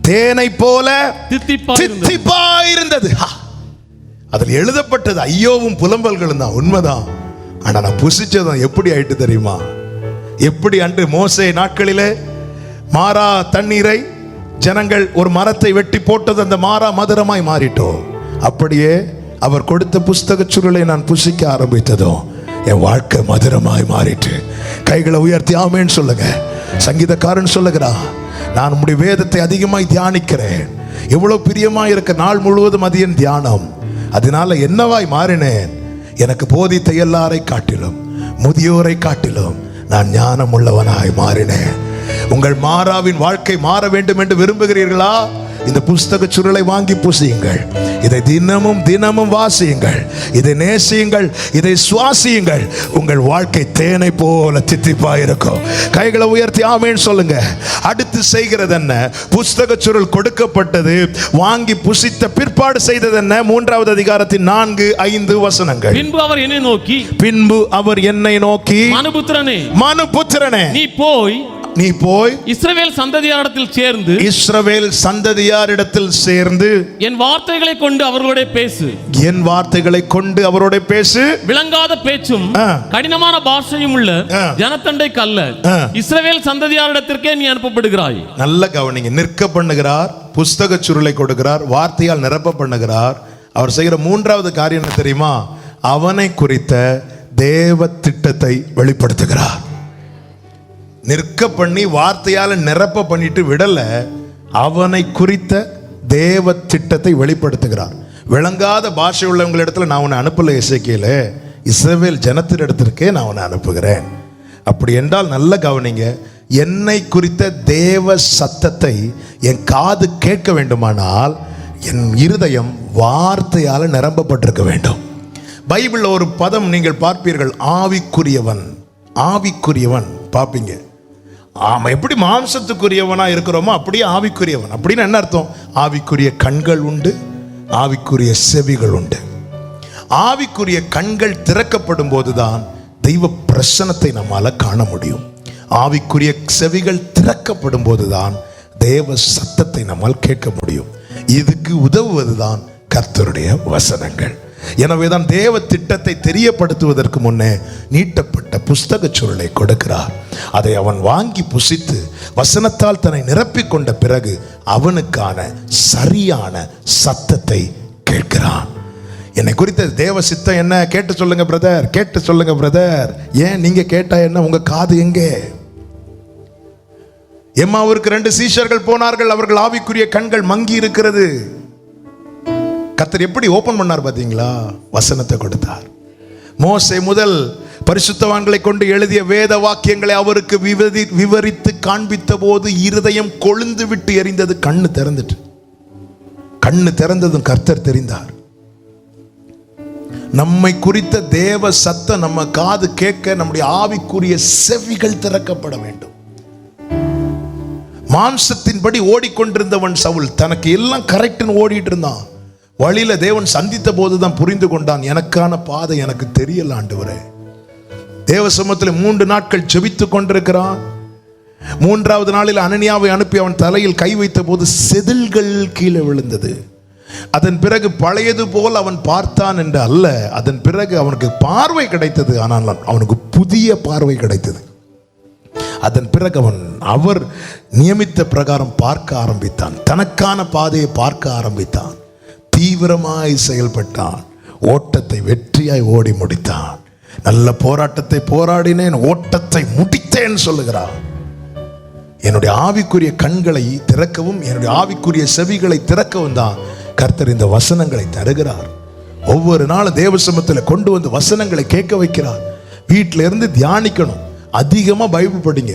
தேனை போல தித்திப்பாயிருந்தது. அதில் எழுதப்பட்டது ஐயோவும் புலம்பல்களும் தான், உண்மைதான். ஆனா நான் புசிச்சதும் எப்படி ஆயிட்டு தெரியுமா? எப்படி அன்று மோசே நாட்களிலே மாறா தண்ணீரை ஜனங்கள் ஒரு மரத்தை வெட்டி போட்டது அந்த மாறா மதுரமாய் மாறிட்டோ, அப்படியே அவர் கொடுத்த புஸ்தக சுருளை நான் புசிக்க ஆரம்பித்ததும் என் வாழ்க்கை மதுரமாய் மாறிட்டு. கைகளை உயர்த்தி ஆமேன்னு சொல்லுங்க. சங்கீதக்காரன் சொல்லுகிறான், நான் உம்முடைய வேதத்தை அதிகமாய் தியானிக்கிறேன். எவ்வளவு பிரியமாய் இருக்க நாள் முழுவதும் அது என் தியானம். அதனால என்னவாய் மாறினேன்? எனக்கு போதித்த எல்லாரை காட்டிலும், முதியோரை காட்டிலும் நான் ஞானம் உள்ளவனாய் மாறினேன். உங்கள் மாறாவின் வாழ்க்கை மாற வேண்டும் என்று விரும்புகிறீர்களா? இந்த புஸ்தக சுருளை வாங்கி புசியுங்கள். இதை தினமும் தினமும் வாசியுங்கள். இதை நேசியுங்கள், இதை சுவாசியுங்கள். உங்கள் வாழ்க்கை தேனை போல தித்திப்பாயிருக்கும். கைகளை உயர்த்தி ஆமேன்னு சொல்லுங்க. அடுத்து செய்கிறது என்ன? புஸ்தக சுருள் கொடுக்கப்பட்டது, வாங்கி புசித்த பிற்பாடு செய்தது என்ன? 3வது அதிகாரத்தின் 4-5 வசனங்கள். பின்பு அவர் என்னை நோக்கி மனுபுத்திரனே, நீ போய் இஸ்ரவேல் சந்ததியாரிடத்தில் சேர்ந்து என் வார்த்தைகளை கொண்டு அவரோட பேசு. விளங்காத பேச்சும் கடினமான பாஷையும் உள்ள ஜனத்தண்டைக்கு அல்ல, இஸ்ரவேல் சந்ததியாரிடத்திற்கே நீ அனுப்பப்படுகிறாய். நல்ல கவனிங்க. நிற்க பண்ணுகிறார், புஸ்தக சுருளை கொடுக்கிறார், வார்த்தையால் நிரப்ப பண்ணுகிறார். அவர் செய்கிற 3வது காரியம் என்ன தெரியுமா? அவனை குறித்த தேவ திட்டத்தை வெளிப்படுத்துகிறார். நிற்க பண்ணி வார்த்தையால் நிரப்ப பண்ணிட்டு விடல, அவனை குறித்த தேவ திட்டத்தை வெளிப்படுத்துகிறார். விளங்காத பாஷை உள்ளவங்களிடத்துல நான் உன்னை அனுப்பல எசேக்கியேலே, இஸ்ரவேல் ஜனத்தினிடத்திற்கே நான் உன்னை அனுப்புகிறேன். அப்படி என்றால் நல்ல கவனிங்க, என்னை குறித்த தேவ சத்தத்தை என் காது கேட்க வேண்டுமானால் என் இருதயம் வார்த்தையால் நிரம்பப்பட்டிருக்க வேண்டும். பைபிளில் ஒரு பதம் நீங்கள் பார்ப்பீர்கள், ஆவிக்குரியவன். ஆவிக்குரியவன் பார்ப்பீங்க. ஆமா, எப்படி மாம்சத்துக்குரியவனா இருக்கிறோமோ அப்படியே ஆவிக்குரியவன். அப்படின்னு என்ன அர்த்தம்? ஆவிக்குரிய கண்கள் உண்டு, ஆவிக்குரிய செவிகள் உண்டு. ஆவிக்குரிய கண்கள் திறக்கப்படும் போதுதான் தெய்வ பிரசன்னத்தை நம்மால காண முடியும். ஆவிக்குரிய செவிகள் திறக்கப்படும் போதுதான் தேவ சத்தத்தை நம்மால் கேட்க முடியும். இதுக்கு உதவுவதுதான் கர்த்தருடைய வசனங்கள். எனவேதான் தேவ திட்டத்தை தெரியப்படுத்துவதற்கு முன்னே நீட்டப்பட்ட புஸ்தக சுருளை கொடுக்கிறார். அதை அவன் வாங்கி புசித்து வசனத்தால் தன்னை நிரப்பிக் கொண்ட பிறகு அவனுக்கான சரியான சத்தத்தை கேட்கிறான். என்னை குறித்த தேவ சித்தம் என்ன? கேட்டு சொல்லுங்க பிரதர், கேட்டு சொல்லுங்க பிரதர். ஏன் நீங்க கேட்டா என்ன? உங்க காது எங்கே? எம்மாவுக்கு 2 சீஷர்கள் போனார்கள், அவர்கள் ஆவிக்குரிய கண்கள் மங்கி இருக்கிறது. கர்த்தர் எப்படி ஓபன் பண்ணார் பாத்தீங்களா? வசனத்தை கொடுத்தார். மோசே முதல் பரிசுத்தவான்களை கொண்டு எழுதிய வேத வாக்கியங்களை அவருக்கு விவரித்து காண்பித்த போது இருதயம் கொழுந்து விட்டு எரிந்தது. கண்ணு திறந்ததும் கர்த்தர் தெரிந்தார். நம்மை குறித்த தேவ சத்தம் நம்ம காது கேட்க நம்முடைய ஆவிக்குரிய செவிகள் திறக்கப்பட வேண்டும். மாம்சத்தின்படி ஓடிக்கொண்டிருந்தவன் சவுல் தனக்கு எல்லாம் கரெக்ட்னு ஓடிட்டு இருந்தான். வழியில தேவன் சந்தித்த போதுதான் புரிந்து கொண்டான், எனக்கான பாதை எனக்கு தெரியல ஆண்டவரே. தேவ சமூகத்தில் 3 நாட்கள் ஜெபித்துக் கொண்டிருக்கிறான். 3வது நாளில் அனனியாவை அனுப்பி அவன் தலையில் கை வைத்த போது செதில்கள் கீழே விழுந்தது. அதன் பிறகு பழையது போல் அவன் பார்த்தான் என்று அல்ல, அதன் பிறகு அவனுக்கு பார்வை கிடைத்தது. ஆனால் அவனுக்கு புதிய பார்வை கிடைத்தது. அதன் பிறகு அவர் நியமித்த பிரகாரம் பார்க்க ஆரம்பித்தான். தனக்கான பாதையை பார்க்க ஆரம்பித்தான். தீவிரமாய் செயல்பட்டான். ஓட்டத்தை வெற்றியாய் ஓடி முடித்தான். நல்ல போராட்டத்தை போராடினேன், ஓட்டத்தை முடித்தேன் சொல்லுகிறான். என்னுடைய ஆவிக்குரிய கண்களை திறக்கவும் என்னுடைய ஆவிக்குரிய செவிகளை திறக்கவும் தான் கர்த்தர் இந்த வசனங்களை தருகிறார். ஒவ்வொரு நாளும் தேவ சமூகத்தில் கொண்டு வந்து வசனங்களை கேட்க வைக்கிறார். வீட்டில இருந்து தியானிக்கணும். அதிகமா பைபிள் படிங்க.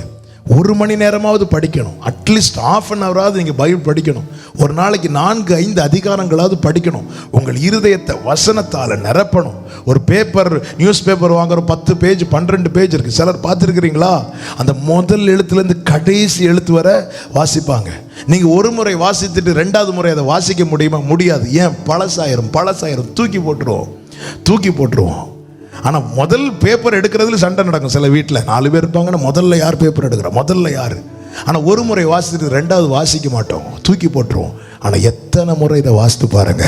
1 மணி நேரமாவது படிக்கணும். அட்லீஸ்ட் ½ அன் ஹவராவது நீங்க பைபிள் படிக்கணும். ஒரு நாளைக்கு 4-5 அதிகாரங்களாவது படிக்கணும். உங்கள் இருதயத்தை வசனத்தால நிரப்பணும். ஒரு பேப்பர், நியூஸ் பேப்பர் வாங்குறோம், 10 பேஜ் 12 பேஜ் இருக்கு. சிலர் பார்த்துருக்கிறீங்களா? அந்த முதல் எழுத்துல இருந்து கடைசி எழுத்து வரை வாசிப்பாங்க. நீங்க ஒரு முறை வாசித்துட்டு 2வது முறை அதை வாசிக்க முடியுமா? முடியாது. ஏன்? பழசாயிரும். தூக்கி போட்டுருவோம். ஆனா முதல் பேப்பர் எடுக்கிறதுல சண்டை நடக்கும். சில வீட்டில் 4 பேர் இருப்பாங்கன்னா முதல்ல யார் பேப்பர் எடுக்கிறா, முதல்ல யார். ஆனா ஒரு முறை வாசித்துட்டு 2வது வாசிக்க மாட்டோம், தூக்கி போட்டுருவோம். ஆனா எத்தனை முறை இதை வாசித்து பாருங்க,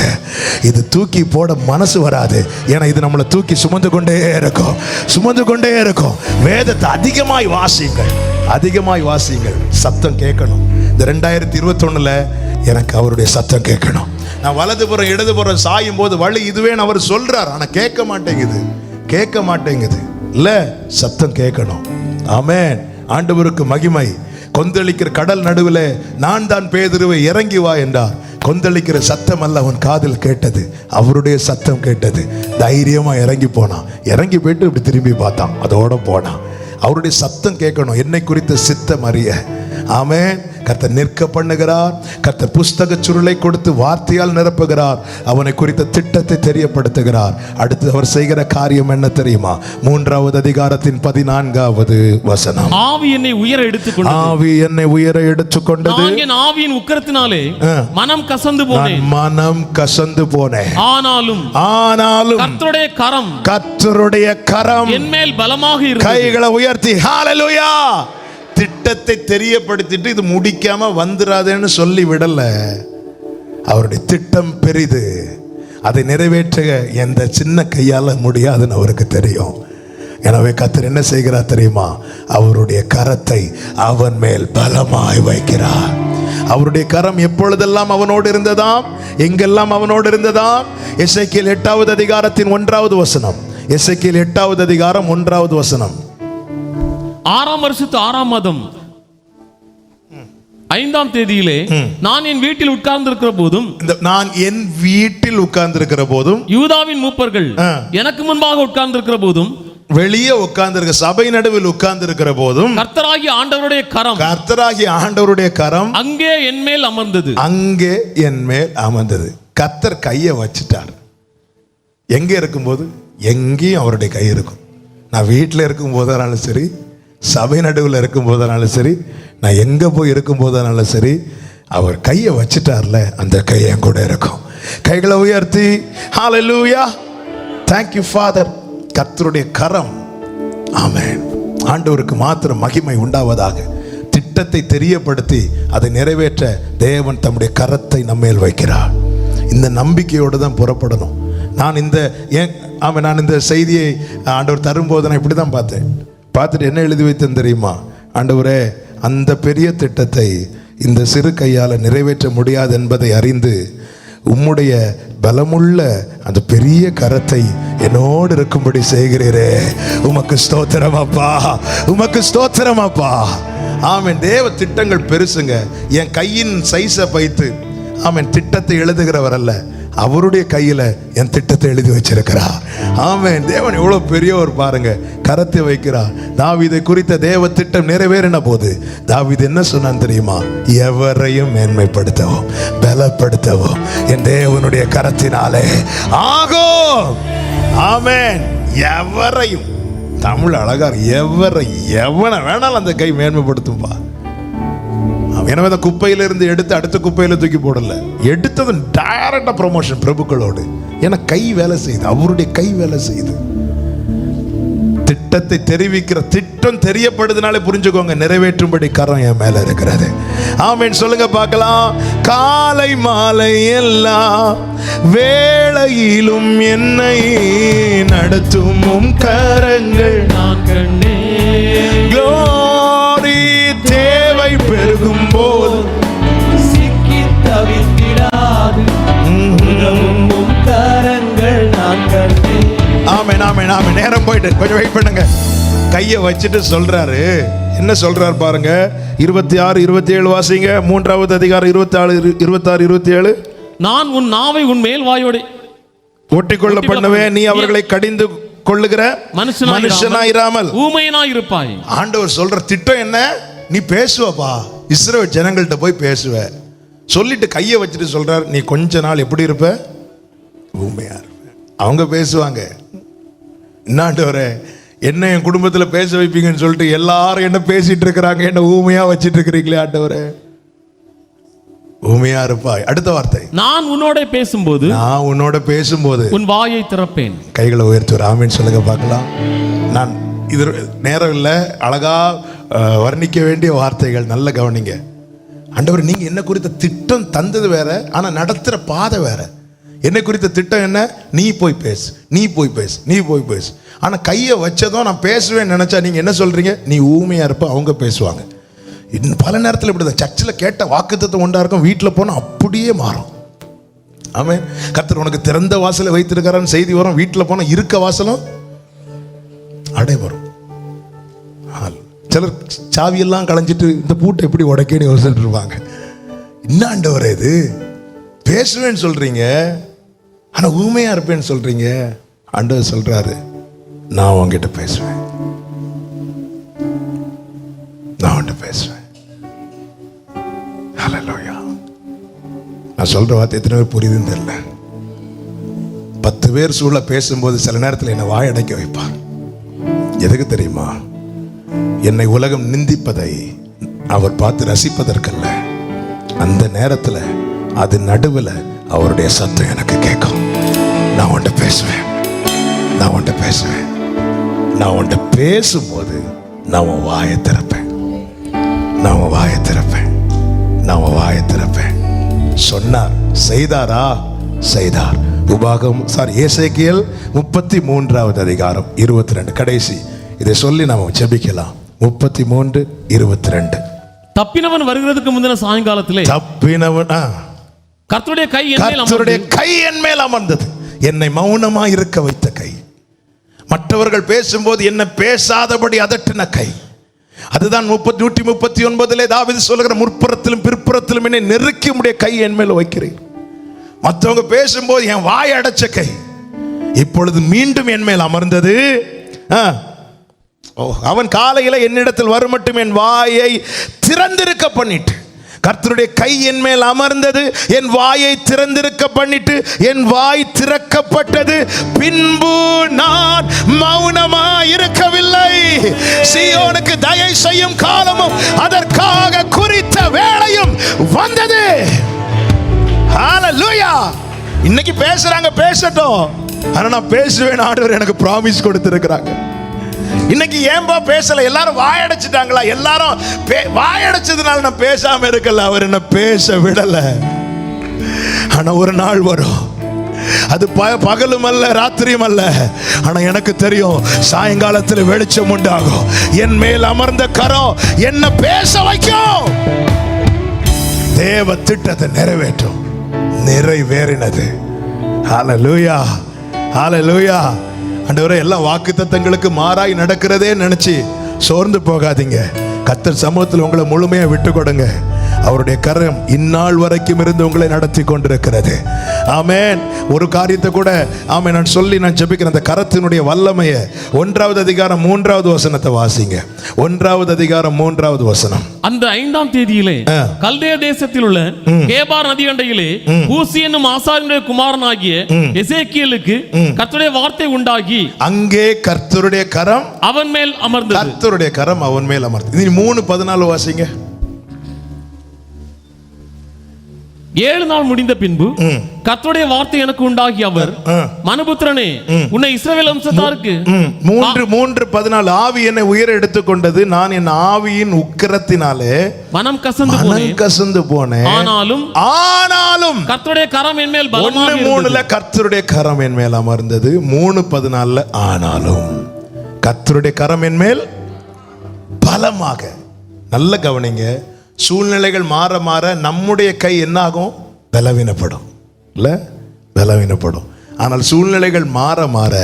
இது தூக்கி போட மனசு வராது. ஏன்னா இது நம்மளை தூக்கி சுமந்து கொண்டே இருக்கும். வேதத்தை அதிகமாய் வாசியுங்கள். சத்தம் கேட்கணும். இந்த 2021 எனக்கு அவருடைய சத்தம் கேட்கணும். நான் வலதுபுறம் இடதுபுறம் சாயும் போது வழி இதுவேன்னு அவர் சொல்றார். ஆனா கேட்க மாட்டேங்குது இல்ல, சத்தம் கேட்கணும். ஆமென். ஆண்டவருக்கு மகிமை. கொந்தளிக்கிற கடல் நடுவில் நான் தான் பேதுருவை இறங்கி வா என்றார். கொந்தளிக்கிற சத்தம் அல்ல அவன் காதில் கேட்டது, அவருடைய சத்தம் கேட்டது. தைரியமா இறங்கி போயிட்டு இப்படி திரும்பி பார்த்தான், அதோட போனான். அவருடைய சத்தம் கேட்கணும். என்னை குறித்த சித்தம் அறிய. ஆமென். கர்த்தர் நிற்க பண்ணுகிறார். கர்த்தர் புஸ்தக சுருளை கொடுத்து வார்த்தையால் நிரப்புகிறார். அவனை குறித்த திட்டத்தை தெரியப்படுத்துகிறார். அடுத்து அவர் செய்கிற காரியம் என்ன தெரியுமா? 3வது அதிகாரத்தின் 14வது வசனம். ஆவி என்னை உயர எடுத்துக்கொண்டது. நான் என் ஆவியின் உக்கிரத்தினாலே மனம் கசந்து போனேன். ஆனாலும் கர்த்தருடைய கரம் என் மேல் பலமாக இருந்தது. கைகளை உயர்த்தி ஹல்லேலூயா. திட்டத்தை தெரியப்படுத்திட்டு இது முடிக்காம வந்துராதேன்னு சொல்லி விடல. அவருடைய திட்டம் பெரிது. அதை நிறைவேற்ற எந்த சின்ன கையால முடியாதுன்னு அவருக்கு தெரியும். எனவே கர்த்தர் என்ன செய்கிறார் தெரியுமா? அவருடைய கரத்தை அவன் மேல் பலமாய் வைக்கிறார். அவருடைய கரம் எப்பொழுதெல்லாம் அவனோடு இருந்ததாம், எங்கெல்லாம் அவனோடு இருந்ததாம். எசேக்கியேல் 8வது அதிகாரத்தின் 1வது வசனம். எசேக்கியேல் 8வது அதிகாரம் 1வது வசனம். 6ஆம் வருஷத்து 6ஆம் மாதம் 5ஆம் தேதியிலே நான் என் வீட்டில் உட்கார்ந்திருக்கிற போதும் யூதாவின் மூப்பர்கள் எனக்கு முன்பாக உட்கார்ந்திருக்கிற போதும், வெளியே உட்கார்ந்திருக்க சபை நடுவில் உட்கார்ந்திருக்கிற போதும் கர்த்தராகிய ஆண்டவருடைய கரம் அங்கே என் மேல் அமர்ந்தது. கர்த்தர் கையை வச்சிட்டார். எங்கே இருக்கும்போது எங்கேயும் அவருடைய கை இருக்கும். நான் வீட்டில் இருக்கும் போதானாலும் சரி, சபை நடுவில் இருக்கும் போதானாலும் சரி, நான் எங்க போய் இருக்கும் போதானாலும் சரி, அவர் கையை வச்சிட்டார்ல, அந்த கை என் கூட இருக்கும். கைகளை உயர்த்தி ஹல்லேலூயா. Thank you Father. கர்த்தருடைய கரம். ஆமென். ஆண்டவருக்கு மாத்திரம் மகிமை உண்டாவதாக. திட்டத்தை தெரியப்படுத்தி அதை நிறைவேற்ற தேவன் தம்முடைய கரத்தை நம்மேல் வைக்கிறார். இந்த நம்பிக்கையோடு தான் புறப்படணும். நான் இந்த செய்தியை ஆண்டவர் தரும்போது நான் இப்படி தான் பார்த்துட்டு என்ன எழுதி வைத்தேன் தெரியுமா? ஆண்டவரே, அந்த பெரிய திட்டத்தை இந்த சிறு கையால் நிறைவேற்ற முடியாது என்பதை அறிந்து உம்முடைய பலமுள்ள அந்த பெரிய கரத்தை என்னோடு இருக்கும்படி செய்கிறீரே, உமக்கு ஸ்தோத்திரம் அப்பா. ஆமென். தேவ திட்டங்கள் பெருசுங்க. என் கையின் சைஸை வைத்து ஆமென் திட்டத்தை எழுதுகிறவர் அல்ல, அவருடைய கையில என் திட்டத்தை எழுதி வச்சிருக்கிறார். ஆமென். தேவன் எவ்வளவு பெரியவர் பாருங்க. கரத்தை வைக்கிறார். தாவீதை குறித்த தேவ திட்டம் நிறைவேறின போது தாவீது என்ன சொன்னான் தெரியுமா? எவரையும் மேன்மைப்படுத்தவும் பலப்படுத்தவும் என் தேவனுடைய கரத்தினாலே ஆகும். ஆமென். எவரையும், தமிழ் அழகா, எவனை வேணாலும் அந்த கை மேன்மைப்படுத்தும்பா. எனவே அந்த குப்பையிலிருந்து எடுத்து அடுத்த குப்பையில தூக்கி போடல, எடுத்தது டைரக்டா ப்ரமோஷன் பிரபுக்களோடு. ஏன்னா கை வேலை செய்யுது, அவருடைய கை வேலை செய்யுது. திட்டத்தை தெரிவிக்கிற திட்டம் தெரியப்படுதுனாலே புரிஞ்சுக்கோங்க, நிறைவேற்றும்படி கரம் என் மேல இருக்கிறது. ஆமென். சொல்லுங்க பார்க்கலாம். காலை மாலை எல்லா வேளையிலும் என்னை நடத்தும் கரங்கள் நான் கண்டேன். தேவை பெருகும் போது சிக்கி தவித்திடாது கரங்கள் நான் கண்டேன். ஆமென். நேரம் போயிட்டு கொஞ்சம் வெயிட் பண்ணுங்க. கையை வச்சுட்டு சொல்றாரு, என்ன சொல்றார் பாருங்க. 26 27 வாசிங்க. 3வது அதிகாரம் 26 27. நான் உன் நாவை உன் மேல் வாயோடு ஒட்டிக்கொள்ள பண்ணுவேன், நீ அவர்களை கடிந்து கொள்ளுகிற மனுஷனாயிராமல் ஊமையனாயிருப்பாய். ஆண்டவர் சொல்ற திட்டம் என்ன? நீ பேசுவப்பா, இஸ்ரவேல் ஜனங்கள்கிட்ட போய் பேசுவ. சொல்லிட்டு கையை வச்சுட்டு சொல்றார், நீ கொஞ்ச நாள் எப்படி இருப்ப? ஊமையா இருப்ப. அவங்க பேசுவாங்க. என்ன ஆண்டவரே, என்ன என் குடும்பத்தில் பேச வைப்பீங்கன்னு சொல்லிட்டு எல்லாரும் என்ன பேசிட்டு இருக்கிறாங்க, என்ன ஊமையா வச்சிட்டு இருக்கிறீங்களே ஆண்டவரே. ஊமையா இருப்பாய். அடுத்த வார்த்தை, நான் உன்னோட பேசும்போது உன் வாயை திறப்பேன். கைகளை உயர்த்தி ஒரு ஆமீன் சொல்லுங்க பார்க்கலாம். நான் இது நேரம் இல்லை, அழகா வர்ணிக்க வேண்டிய வார்த்தைகள், நல்ல கவனிங்க. ஆண்டவர், நீங்க என்ன குறித்த திட்டம் தந்தது வேற, ஆனா நடத்துற பாதை வேற. என்னை குறித்த திட்டம் என்ன? நீ போய் பேசு, நீ போய் பேசு, நீ போய் பேசு. ஆனா கையை வச்சதும் நான் பேசுவேன்னு நினைச்சா நீங்க என்ன சொல்றீங்க? நீ ஊமையா இருப்ப, அவங்க பேசுவாங்க. இன்னும் பல நேரத்தில் இப்படி தான். சர்ச்சில் கேட்ட வாக்குத்தத்தம் ஒன்றா இருக்கும், வீட்டில் போனால் அப்படியே மாறும். ஆமென். கர்த்தர் உனக்கு திறந்த வாசலை வைத்திருக்காரான்னு செய்தி வரும், வீட்டில் போனால் இருக்க வாசலும் அடை வரும். சிலர் சாவியெல்லாம் களைஞ்சிட்டு இந்த பூட்டை எப்படி உடைக்கேன்னு யோசிச்சுட்டு இருப்பாங்க. என்ன ஆண்டவரே இது, பேசுவேன்னு சொல்றீங்க ஆனா ஊமையா இருப்பேன்னு சொல்றீங்க. ஆண்டவர் சொல்றாரு, நான் உங்ககிட்ட பேசுவேன், நான் உன்கிட்ட பேசுவேன். ஹல்லேலூயா. நான் சொல்ற வார்த்தை எத்தனை பேர் புரியுதுன்னு தெரியல. 10 பேர் சூழ பேசும்போது சில நேரத்தில் என்னை வாயடைக்க வைப்பார். எதுக்கு தெரியுமா? என்னை உலகம் நிந்திப்பதை அவர் பார்த்து ரசிப்பதற்கல்ல, அந்த நேரத்தில் அது நடுவில் அவருடைய சத்தம் எனக்கு கேட்கும். நான் உன்கிட்ட பேசுவேன், நான் உன்கிட்ட பேசுவேன். நான் உன்கிட்ட பேசும்போது நான் உன் வாயை திறப்பேன், நான் உன் வாயை திறப்பேன், நான் உன் வாயை திறப்பேன். சொன்னார், செய்தாரா? செய்தார். எசேக்கியேல் 33வது அதிகாரம் 22 கடைசி. இதை சொல்லி நாம ஜெபிக்கலாம். 33:22. தப்பினவன் வருகிறதுக்கு முந்தின சாயங்காலத்திலே கர்த்தருடைய கை என் மேல் அமர்ந்தது. என்னை மௌனமா இருக்க வைத்த கை. மற்றவர்கள் பேசும்போது என்ன பேசாதபடி அதட்டின கை. அதுதான் 139 தாவீது சொல்லுகிற, முற்புறத்திலும் பிற்புறத்திலும் என்னை நெருக்கி உம்முடைய கை என் மேல் வைக்கிறேன். மற்றவங்க பேசும்போது என் வாய் அடைச்ச கை இப்பொழுது மீண்டும் என் மேல் அமர்ந்தது. அவன் காலையில என்னிடத்தில் வரும் மட்டும் என் வாயை திறந்திருக்க பண்ணிட்டு, கர்த்தருடைய கை என் மேல் அமர்ந்தது, என் வாயை திறந்திருக்க பண்ணிட்டு, என் வாய் திறக்கப்பட்டது. பின்பு நான் மௌனமா இருக்கவில்லை. சீயோனுக்கு தயை செய்யும் காலமும் அதற்காக குறித்த வேளையும் வந்தது. ஹல்லேலூயா. இன்னைக்கு பேசுறாங்க, பேசட்டும். ஆனா நான் பேசுவேன், ஆண்டவர் எனக்கு ப்ராமிஸ் கொடுத்திருக்கிறாங்க. இன்னைக்கு ஏன்பா பேசல? எல்லாரும் வாயடைச்சிட்டாங்களா? எல்லாரும் வாயடைச்சதுனால நான் பேசாம இருக்கல. அவர் என்ன பேச விடல. ஆனா ஒரு நாள் வரும், அது பகலும் அல்ல ராத்திரியும் அல்ல. ஆனா எனக்கு தெரியும், சாயங்காலத்தில் வெளிச்சம் உண்டாகும். என் மேல் அமர்ந்த கரம் என்ன பேச வைக்கும். தேவ திட்டத்தை நிறைவேற்றும். நிறைவேறினது. ஹல்லேலூயா, ஹல்லேலூயா. ஆண்டவரே, எல்லா வாக்குத்தத்தங்களுக்கு மாறாய் நடக்கிறதே நினைச்சு சோர்ந்து போகாதீங்க. கர்த்தர் சமூகத்தில் உங்களை முழுமையா விட்டு கொடுங்க. அவருடைய கரம் இந்நாள் வரைக்கும் இருந்து உங்களை நடத்தி கொண்டிருக்கிறது. ஆமென். ஒரு காரியத்தை கூட ஆமென் நான் சொல்லி நான் ஜெபிக்கிறேன். அந்த கரத்தினுடைய வல்லமையை 1வது அதிகாரம் 3வது வசனத்தை வாசிங்க. 1வது அதிகாரம் 3வது வசனம். அந்த 5ஆம் தேதியிலே கல்தேய தேசத்தில் உள்ள கேபார் நதி அண்டையிலே ஊசி என்னும் ஆசாரியனுடைய குமாரனாகிய எசேக்கியேலுக்கு கர்த்தருடைய வார்த்தை உண்டாகி, அங்கே கர்த்தருடைய கரம் அவன் மேல் அமர்ந்தது. கர்த்தருடைய கரம் அவன் மேல் அமர்ந்தது. 3:14 வாசிங்க. 7 நாள் முடிந்த பின்பு கர்த்தருடைய வார்த்தை எனக்கு உண்டாகி, அவர் மனுபுத்திரனே, உன்னை இஸ்ரவேல் வம்சத்தாருக்கு 3:14 ஆவி என்னை உயர எடுத்துக்கொண்டது. நான் என் ஆவியின் உக்கிரத்தினாலே மனம் கசந்து போனேன். ஆனாலும் கர்த்தருடைய கரம் என் மேல் பலமாக இருந்தது. 3:3 கர்த்தருடைய கரம் என் மேல் அமர்ந்தது. 3:14 ஆனாலும் கர்த்தருடைய கரம் என் மேல் பலமாக. நல்ல கவனிங்க. சூழ்நிலைகள் மாற மாற நம்முடைய கை என்ன ஆகும்? பலவீனப்படும். இல்ல, பலவீனப்படும். ஆனால் சூழ்நிலைகள் மாற மாற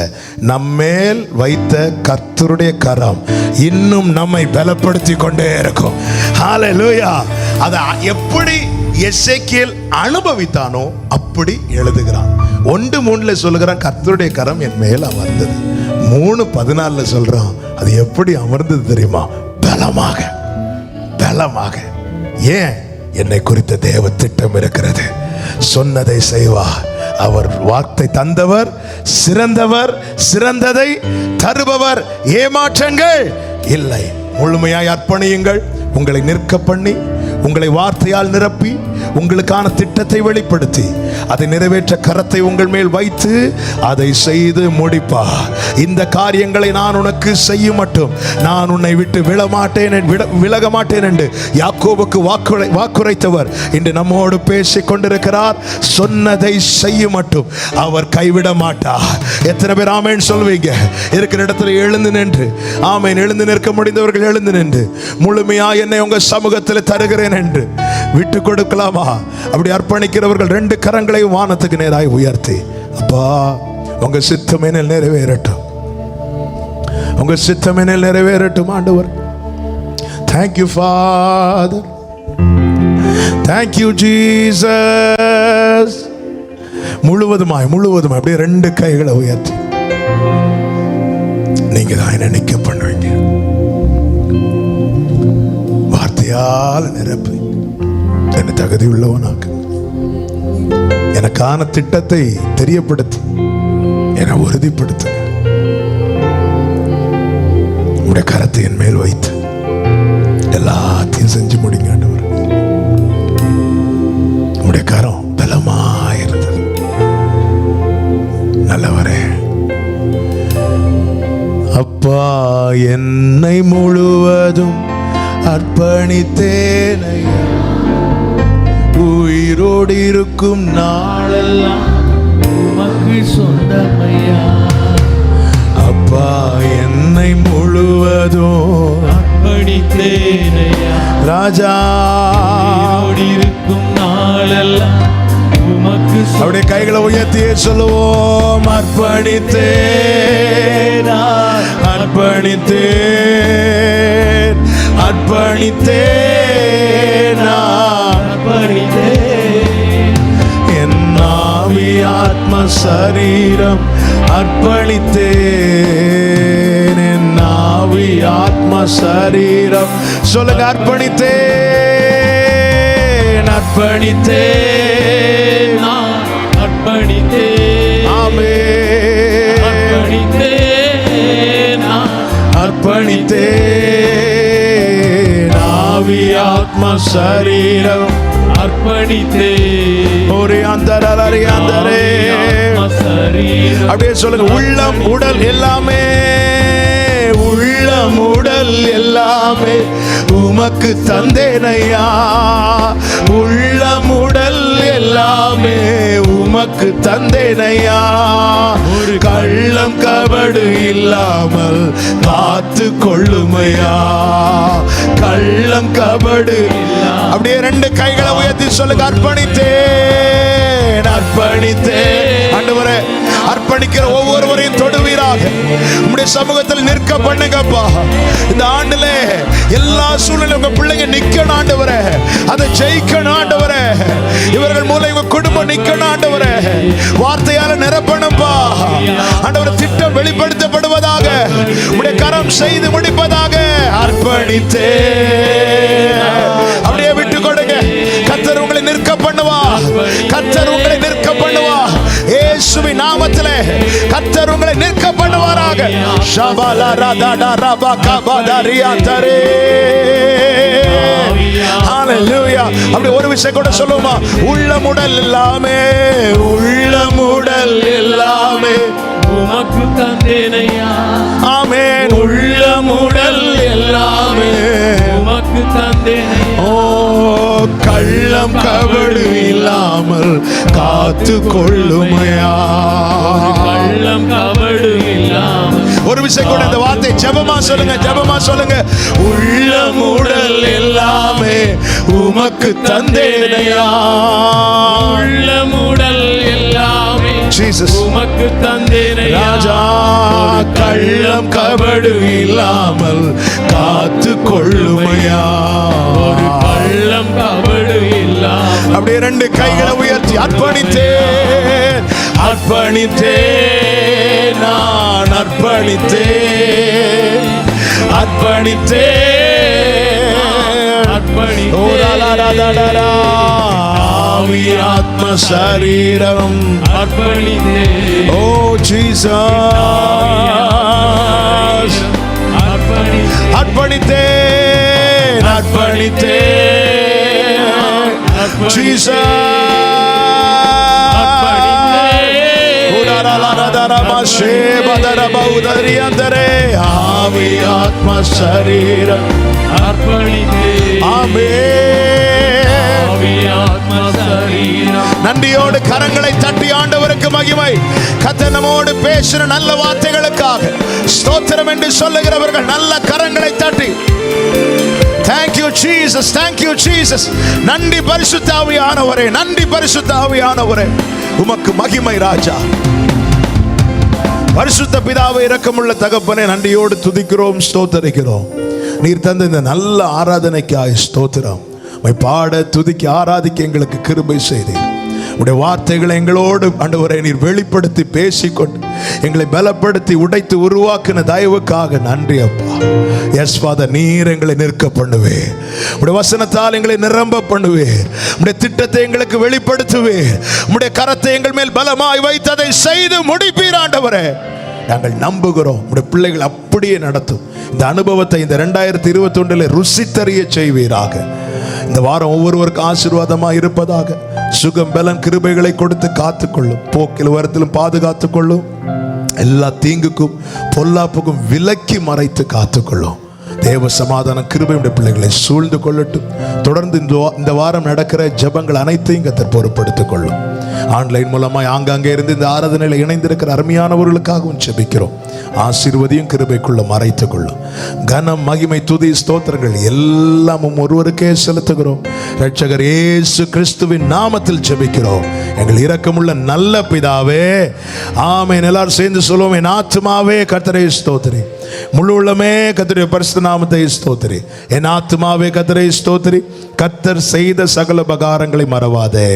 நம்மேல் வைத்த கர்த்தருடைய கரம் இன்னும் நம்மை பலப்படுத்தி கொண்டே இருக்கும். ஹல்லேலூயா. அதை எப்படி எசேக்கியேல் அனுபவித்தானோ அப்படி எழுதுகிறான். 1:3 சொல்லுகிறான், கர்த்தருடைய கரம் என் மேல் அமர்ந்தது. 3:14 சொல்றான், அது எப்படி அமர்ந்தது தெரியுமா? பலமாக, பலமாக. ஏன்? என்னை குறித்த தேவ திட்டம் இருக்கிறது. சொன்னதை செய்வார். அவர் வார்த்தை தந்தவர், சிறந்தவர், சிறந்ததை தருபவர். ஏமாற்றங்கள் இல்லை. முழுமையாய் அர்ப்பணியுங்கள். உங்களை நிற்க பண்ணி, உங்களை வார்த்தையால் நிரப்பி, உங்களுக்கான திட்டத்தை வெளிப்படுத்தி, அதை நிறைவேற்ற கரத்தை உங்கள் மேல் வைத்து அதை செய்து முடிப்பார். இந்த காரியங்களை நான் உனக்கு செய்யும் மட்டும் நான் உன்னை விட்டு விலக மாட்டேன் என்று யாக்கோபுக்கு வாக்குரைத்தவர் இன்று நம்மோடு பேசிக் கொண்டிருக்கிறார். சொன்னதை செய்யும் மட்டும் அவர் கைவிட மாட்டார். எத்தனை பேர் ஆமேன் சொல்வீங்க? இருக்கிற இடத்துல எழுந்து நின்று, ஆமேன், எழுந்து நிற்க முடிந்தவர்கள் எழுந்து நின்று, முழுமையா என்னை உங்க சமூகத்தில் தருகிறேன் என்று விட்டு கொடுக்கலாமா? அப்படி அர்ப்பணிக்கிறவர்கள் 2 கரங்களை வானத்துக்கு நேராய் உயர்த்தி, அப்பா உங்க சித்தம் என்னில் நிறைவேறட்டும், உங்க சித்தம் என்னில் நிறைவேறட்டும் ஆண்டவர். Thank you Father, thank you Jesus. முழுவதுமாய் அப்படியே 2 கைகளை உயர்த்தி நீங்க தான் என்ன நிக்க பண்ணுவீங்க. வார்த்தையால் நிரப்பி என்னை தகுதி உள்ளவனாக்கு, எனக்கான திட்டத்தை தெரியப்படுத்தி என்னை உறுதிப்படுத்துங்க. உடைய கரத்தை என் மேல் வைத்து எல்லாத்தையும் செஞ்சு முடிங்க ஆண்டவர். உடைய கரம் பலமாயிருந்தது. நல்லவரே, அப்பா என்னை முழுவதும் அர்ப்பணித்தேனையா, உயிரோடு இருக்கும் நாளெல்லாம் உமக்கு சொந்தமையா. அப்பா என்னை முழுவதும் அர்ப்பணித்தேனையா, ராஜா, உயிரோடு இருக்கும் நாளெல்லாம் உமக்கு அவருடைய கைகளை உயர்த்தியே சொல்லுவோம். அர்ப்பணித்தேன், அர்ப்பணித்தேன், அர்ப்பணித்தேன், என் ஆவி ஆத்ம சரீரம் அர்ப்பணித்தேன், என் ஆவி ஆத்ம சரீரம். சொல்லுங்க, அர்ப்பணித்தேன், அர்ப்பணித்தேன், அர்ப்பணித்தேன், ஆமென், அர்ப்பணித்தேன், அர்ப்பணித்தேன், ஆவி ஆத்ம சரீரம் அர்ப்பணித்தேன். ஒரு அந்தரே அப்படியே சொல்லுங்க. உள்ளம் உடல் எல்லாமே, உள்ளம் உடல் எல்லாமே உமக்கு தந்தேனையா, உள்ளம் உடல் எல்லாமே உமக்கு தந்தேனையா. ஒரு கள்ளம் கபடு இல்லாமல் காத்து கொள்ளுமையா, கள்ளம் கபடு. அப்படியே 2 கைகளை உயர்த்தி சொல்லுங்க, அர்ப்பணித்தேன், அர்ப்பணித்தேன். ஆண்டவரே, அர்ப்பணிக்கிற ஒவ்வொருவரையும் தொடுவீராக. உம்முடைய சமூகத்தில் நிற்க பண்ணுங்கப்பா. இந்த ஆண்டுல எல்லா சூழ்நிலையும் உங்க பிள்ளைங்க நிக்கணும் ஆண்டவரே, அதை ஜெயிக்கணும் ஆண்டவரே. இவர்கள் மூலம் இவங்க குடும்பம் நிக்கணும் ஆண்டவரே. வார்த்தையால நிரப்பணும்பா ஆண்டவரே. திட்டம் வெளிப்படுத்தப்படுவதாக, உம்முடைய கரம் செய்து முடிப்பதாக. அர்ப்பணித்தேன். அப்படியே விட்டு கொடுங்க. கர்த்தர் உங்களை நிற்க பண்ணுவா, கர்த்தர் உங்களை நிற்க பண்ணுவா. இயேசுவின் நாமத்திலே கர்த்தர் உங்களை நிற்க பண்ணுவாராக. ஷபலா ரதடா ரபா கபதரியா தரே. ஹalleluya. அப்படி ஒரு விஷயம் கூட சொல்லுமா, உள்ளமுடல் எல்லாமே, உள்ளமுடல் எல்லாமே உமக்கு தந்தேனையா, ஆமென். உள்ளமுடல் எல்லாமே உமக்கு தந்தேனையா. ஓ, கள்ளம் கபடு இல்லாமல் காத்து கொள்ளுமையா, கள்ளம் கபடு இல்லாமல். ஒரு விஷயம் கூட இந்த வார்த்தை ஜெபமா சொல்லுங்க, ஜெபமா சொல்லுங்க. உள்ளமுடல் எல்லாமே உமக்கு தந்தேனையா. உள்ளமுடல் எல்லாமே Jesus. உமக்கு தந்தேனையா. ராஜா கள்ளம் கபடு இல்லாமல் காத்து கொள்ளுமையா. ஒரு கள்ளம் கபடு இல்லாமல். அப்படியே ரெண்டு கைகளை உயர்த்தி அர்ப்பணித்தேன், அர்ப்பணித்தேன், நான் அர்ப்பணித்தேன், அர்ப்பணித்தேன், அர்ப்பணித்தேன். ஆவி ஆத்ம சரீரம் அர்ப்பணித்தேன். ஓ ஜீசஸ், அர்ப்பணித்தேன், அர்ப்பணித்தேன், ஜீசஸ். ஆவி ஆத்ம சரீரம் அர்ப்பணித்தேன். ஆமென். ஆவி ஆத்ம சரீரம். நன்றியோடு கரங்களை தட்டி ஆண்டவருக்கு மகிமை. கர்த்தர் நம்மோடு பேசுற நல்ல வார்த்தைகளுக்காக ஸ்தோத்திரம் என்று சொல்லுகிறவர்கள் நல்ல கரங்களை தட்டி Thank you Jesus, thank you Jesus. நன்றி பரிசுத்த ஆவியானவரே, நன்றி பரிசுத்த ஆவியானவரே, உமக்கு மகிமை ராஜா. பரிசுத்த பிதாவே, இரக்கமுள்ள தகப்பனே, நன்றியோடு துதிக்கிறோம், ஸ்தோத்தரிக்கிறோம். நீர் தந்த இந்த நல்ல ஆராதனைக்காய் ஸ்தோத்திரம். பாட துதிக்க ஆராதிக்க எங்களுக்கு கிருபை செய்தீர். உடைய வார்த்தைகளை எங்களோடு ஆண்டவரே நீர் வெளிப்படுத்தி பேசிக்கொண்டு எங்களை பலப்படுத்தி உடைத்து உருவாக்கின தயவுக்காக நன்றி அப்பா. எஸ் ஃபாதர், நீர் எங்களை நிற்க பண்ணுவே, உடைய வசனத்தால் எங்களை நிரம்ப பண்ணுவே, உடைய திட்டத்தை எங்களுக்கு வெளிப்படுத்துவே, உடைய கரத்தை எங்கள் மேல் பலமாய் வைத்ததை செய்து முடிப்பீர் ஆண்டவரே. நாங்கள் நம்புகிறோம் உடைய பிள்ளைகள் அப்படியே நடத்தும். இந்த அனுபவத்தை இந்த 2021 ருசித்தறிய செய்வீராக. இந்த வாரம் ஒவ்வொருவருக்கும் ஆசீர்வாதமாக இருப்பதாக. சுகம் பலன் கிருபைகளை கொடுத்து காத்துக்கொள்ளும், போக்கில் வரத்திலும் பாதுகாத்துக் கொள்ளும், எல்லா தீங்குக்கும் பொல்லாப்புக்கும் விலக்கி மறைத்து காத்துக்கொள்ளும். தேவ சமாதான கிருபையுடைய பிள்ளைகளை சூழ்ந்து கொள்ளட்டும். தொடர்ந்து இந்த வாரம் நடக்கிற ஜெபங்கள் அனைத்தையும் கர்த்தர் பொறுப்படுத்திக் கொள்ளும். ஆன்லைன் மூலமாய் ஆங்காங்கே இருந்து இந்த ஆராதனையில் இணைந்திருக்கிற அருமையானவர்களுக்காகவும் ஜெபிக்கிறோம். ஆசீர்வதியும் கிருபைக்குள்ள மறைத்துக் கொள்ளும். கனம் மகிமை துதி ஸ்தோத்திரங்கள் எல்லாமும் ஒருவருக்கே செலுத்துகிறோம். இரட்சகர் இயேசு கிறிஸ்துவின் நாமத்தில் ஜெபிக்கிறோம் எங்கள் இரக்கமுள்ள நல்ல பிதாவே, ஆமென். எல்லாரும் சேர்ந்து சொல்லுவோம், என் ஆத்துமாவே கர்த்தரை ஸ்தோத்திரி, முழு உள்ளமே கர்த்தருடைய பரிசுத்த நாமத்தை ஸ்தோத்திரி, என் ஆத்துமாவே கர்த்தரை ஸ்தோத்திரி, கர்த்தர் செய்த சகல உபகாரங்களை மறவாதே.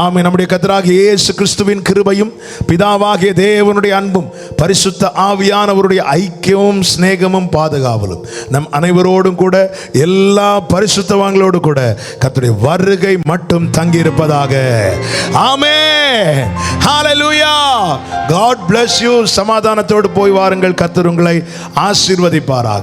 ஆமென். நம்முடைய கர்த்தராகிய இயேசு கிறிஸ்துவின் கிருபையும் பிதாவாகிய தேவனுடைய அன்பும் பரிசுத்த ஆவியானவருடைய ஐக்கியமும் சிநேகமும் பாதுகாவலும் நம் அனைவரோடும் கூட எல்லா பரிசுத்தவான்களோடு கூட கர்த்தருடைய வருகை மட்டும் தங்கி இருப்பதாக. ஆமென். ஹalleluya. God bless you. சமாதானத்தோடு போய் வாருங்கள். கர்த்தர் உங்களை ஆசீர்வதிப்பாராக.